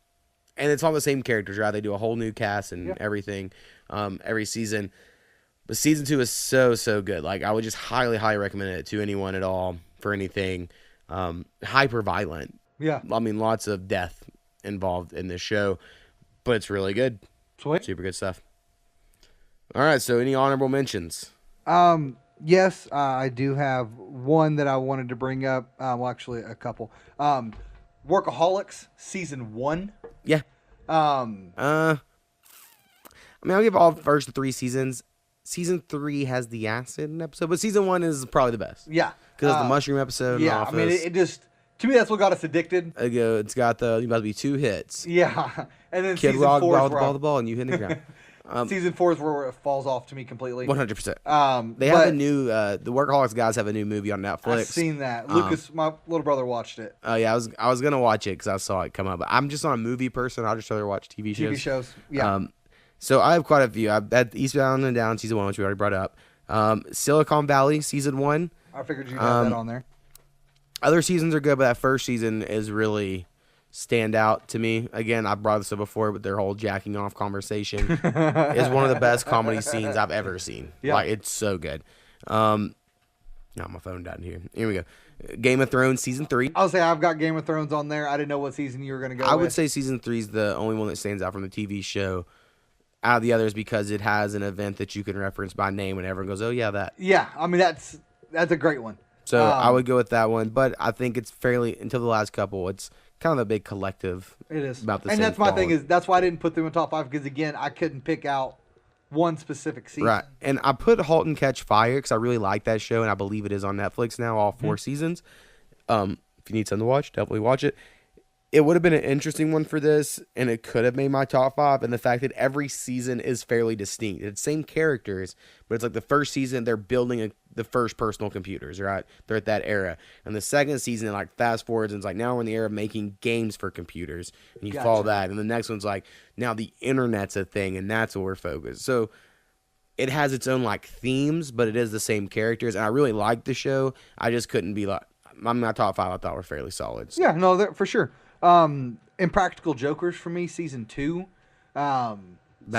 And it's all the same characters, right? They do a whole new cast and everything every season. But season 2 is so, so good. Like, I would just highly, highly recommend it to anyone at all for anything. Hyper violent. Yeah. I mean, lots of death involved in this show, but it's really good. Sweet. Super good stuff. All right, so any honorable mentions? Yes, I do have one that I wanted to bring up. Well, actually, a couple. Workaholics season 1. Yeah. I mean, I'll give all the first 3 seasons. Season 3 has the acid episode, but season 1 is probably the best. Yeah. Because it's the mushroom episode. Yeah, I mean, it just, to me, that's what got us addicted. It's got about to be 2 hits. Yeah. And then Kid season Rock 4 ball the ball, and you hit the ground. Season 4 is where it falls off to me completely. 100%. They have a new the Workaholics guys have a new movie on Netflix. I've seen that. Lucas, my little brother, watched it. Oh yeah, I was gonna watch it because I saw it come up. But I'm just not a movie person. I'll just rather watch TV shows. TV shows, yeah. So I have quite a few. I've had Eastbound and Down season 1, which we already brought up. Silicon Valley season 1. I figured you'd have that on there. Other seasons are good, but that first season is really stand out to me. Again, I brought this up before, but their whole jacking off conversation is one of the best comedy scenes I've ever seen. Yeah. Like, it's so good. No, my phone died here. Here we go. Game of Thrones season 3. I'll say I've got Game of Thrones on there. I didn't know what season you were going to go with. I would say season 3 is the only one that stands out from the TV show out of the others because it has an event that you can reference by name and everyone goes, oh yeah, that. Yeah, I mean, that's a great one. So I would go with that one, but I think it's fairly, until the last couple, it's kind of a big collective. It is. About the and same that's my quality. thing is that's why I didn't put them in top 5 because again I couldn't pick out one specific season. Right, and I put *Halt and Catch Fire* because I really like that show, and I believe it is on Netflix now, all 4 seasons. If you need something to watch, definitely watch it. It would have been an interesting one for this, and it could have made my top 5. And the fact that every season is fairly distinct. It's same characters, but it's like the first season, they're building the first personal computers, right? They're at that era. And the second season, it like fast forwards, and it's like now we're in the era of making games for computers. And you follow that. And the next one's like, now the internet's a thing, and that's where we're focused. So it has its own like themes, but it is the same characters. And I really liked the show. I just couldn't be like, my top 5 I thought were fairly solid. So. Yeah, no, for sure. Impractical Jokers for me, season 2. Back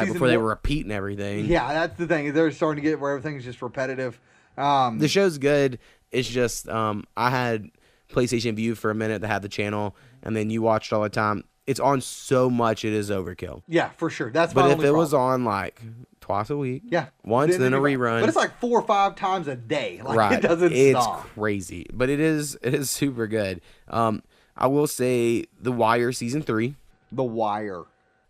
before they were repeating everything. Yeah, that's the thing. They're starting to get where everything's just repetitive. The show's good. It's just I had PlayStation View for a minute that had the channel, and then you watched all the time. It's on so much it is overkill. Yeah, for sure. That's but my if only it problem. was on like twice a week, yeah, once then a rerun. But it's like 4 or 5 times a day. Like, right, it doesn't stop. It's crazy, but it is super good. I will say The Wire season 3. The Wire.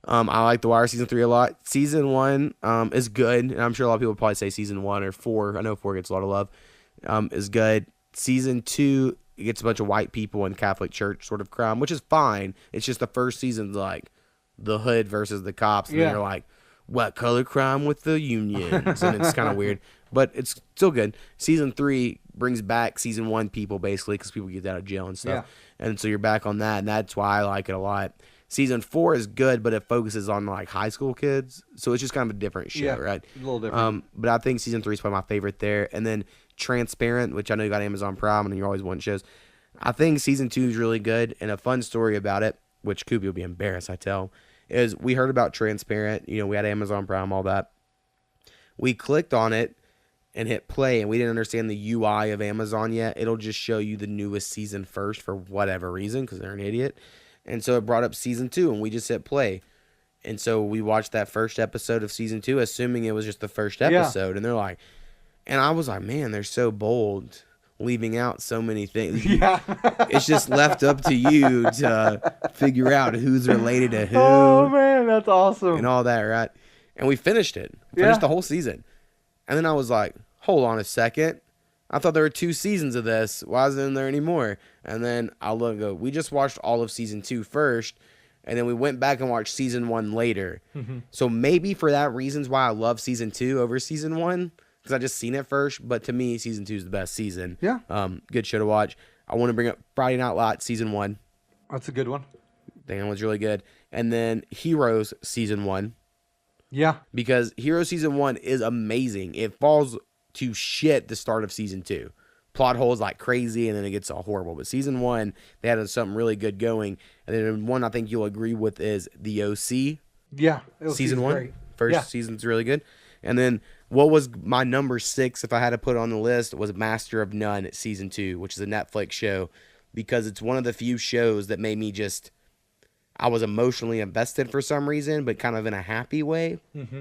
I like The Wire season 3 a lot. Season 1 is good, and I'm sure a lot of people probably say season 1 or 4. I know 4 gets a lot of love. Is good. Season 2 it gets a bunch of white people in Catholic church sort of crime, which is fine. It's just the first season's like the hood versus the cops, and you're like, what color crime with the unions? And it's kind of weird, but it's still good. Season 3 brings back season 1 people basically because people get out of jail and stuff. Yeah. And so you're back on that, and that's why I like it a lot. Season 4 is good, but it focuses on like high school kids, so it's just kind of a different show, right? A little different. But I think season 3 is probably my favorite there. And then Transparent, which I know you got Amazon Prime, and you're always wanting shows. I think season 2 is really good, and a fun story about it, which Koopy will be embarrassed, I tell, is we heard about Transparent. You know, we had Amazon Prime, all that. We clicked on it and hit play, and we didn't understand the UI of Amazon yet. It'll just show you the newest season first for whatever reason, because they're an idiot. And so it brought up season 2, and we just hit play. And so we watched that first episode of season 2, assuming it was just the first episode. And they're like, and I was like, man, they're so bold, leaving out so many things. Yeah. It's just left up to you to figure out who's related to who. Oh, man, that's awesome. And all that, right? And we finished it. Finished the whole season. And then I was like, hold on a second. I thought there were 2 seasons of this. Why isn't there any more? And then I go, we just watched all of season 2 first, and then we went back and watched season 1 later. Mm-hmm. So maybe for that reason's why I love season 2 over season 1, because I just seen it first. But to me, season 2 is the best season. Yeah. Good show to watch. I want to bring up Friday Night Lights season 1. That's a good one. That was really good. And then Heroes season 1. Yeah. Because Heroes season 1 is amazing. It falls to shit the start of season 2. Plot holes like crazy, and then it gets all horrible. But season 1, they had something really good going. And then one I think you'll agree with is The OC. Yeah. Season 1. Great. First season's really good. And then what was my number 6, if I had to put it on the list, was Master of None season 2, which is a Netflix show. Because it's one of the few shows that made me just, I was emotionally invested for some reason, but kind of in a happy way. Mm-hmm.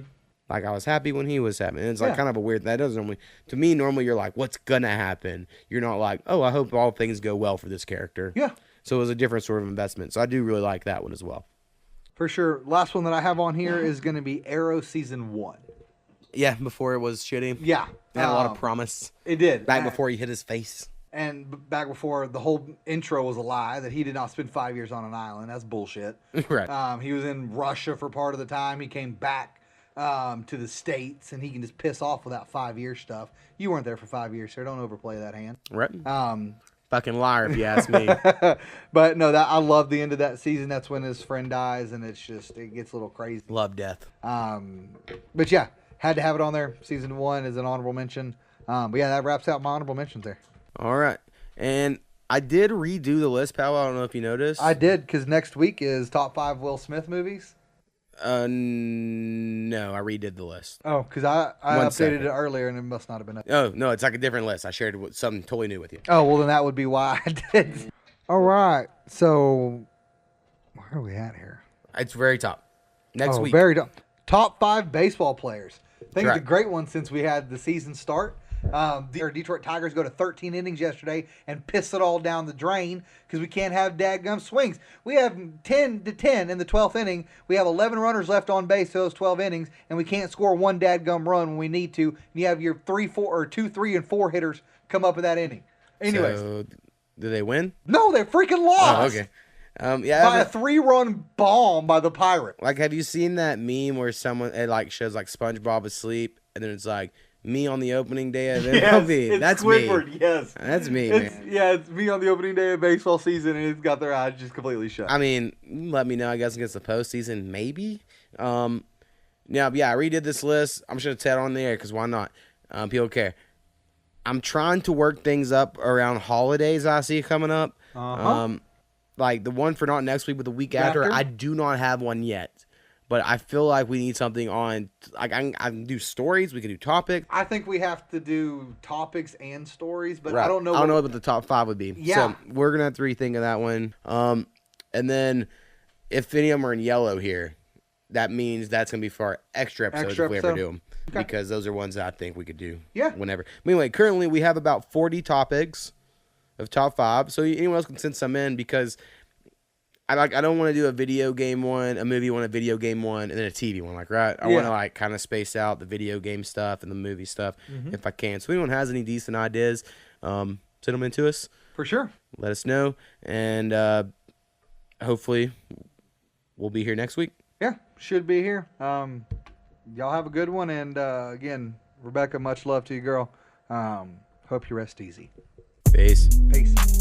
Like, I was happy when he was happy. And it's like kind of a weird, that doesn't normally, to me, normally you're like, what's going to happen? You're not like, oh, I hope all things go well for this character. Yeah. So it was a different sort of investment. So I do really like that one as well. For sure. Last one that I have on here is going to be Arrow season 1. Yeah, before it was shitty. Yeah. It had a lot of promise. It did. Back before he hit his face. And back before the whole intro was a lie, that he did not spend 5 years on an island. That's bullshit. Right. He was in Russia for part of the time. He came back to the States, and he can just piss off without 5-year stuff. You weren't there for 5 years, sir. Don't overplay that hand. Right. Fucking liar, if you ask me. But no, I love the end of that season. That's when his friend dies, and it gets a little crazy. Love death. But yeah, had to have it on there. Season 1 is an honorable mention. But yeah, that wraps out my honorable mentions there. All right. And I did redo the list, Powwow. I don't know if you noticed. I did, because next week is top 5 Will Smith movies. No, I redid the list. Oh, because I updated it earlier, and it must not have been. Oh, no, it's like a different list. I shared something totally new with you. Oh, well, then that would be why I did. All right. So, where are we at here? It's very top. Next week. Very top. Top 5 baseball players. I think Correct. it's a great one since we had the season start. The Detroit Tigers go to 13 innings yesterday and piss it all down the drain because we can't have dadgum swings. We have 10-10 in the 12th inning. We have 11 runners left on base those 12 innings, and we can't score one dadgum run when we need to. And you have your 2, 3, and 4 hitters come up in that inning. Anyways, so, do they win? No, they freaking lost. Oh, okay. Yeah, by a 3-run bomb by the Pirates. Like, have you seen that meme where it like shows like SpongeBob asleep, and then it's like me on the opening day of MLB? Yes, that's Squidward, me. Yes, that's me, man. Yeah, it's me on the opening day of baseball season, and it's got their eyes just completely shut. I mean, let me know. I guess against the postseason, maybe. Now, yeah, I redid this list. I'm just gonna tell it on the air because why not? People care. I'm trying to work things up around holidays I see coming up. Like the one for not next week, but the week after. I do not have one yet. But I feel like we need something on. Like I can do stories. We can do topics. I think we have to do topics and stories, but right. I don't know. I don't know what the top 5 would be. Yeah. So we're gonna have to rethink of that one. And then if any of them are in yellow here, that means that's gonna be for our extra episodes if we ever do them. Okay. Because those are ones that I think we could do. Yeah. Whenever. Anyway, currently we have about 40 topics of top 5. So anyone else can send some in because I don't want to do a video game one, a movie one, a video game one, and then a TV one. Like, right? I want to like kind of space out the video game stuff and the movie stuff if I can. So if anyone has any decent ideas, send them in to us. For sure. Let us know. And hopefully we'll be here next week. Yeah, should be here. Y'all have a good one. And again, Rebecca, much love to you, girl. Hope you rest easy. Peace. Peace.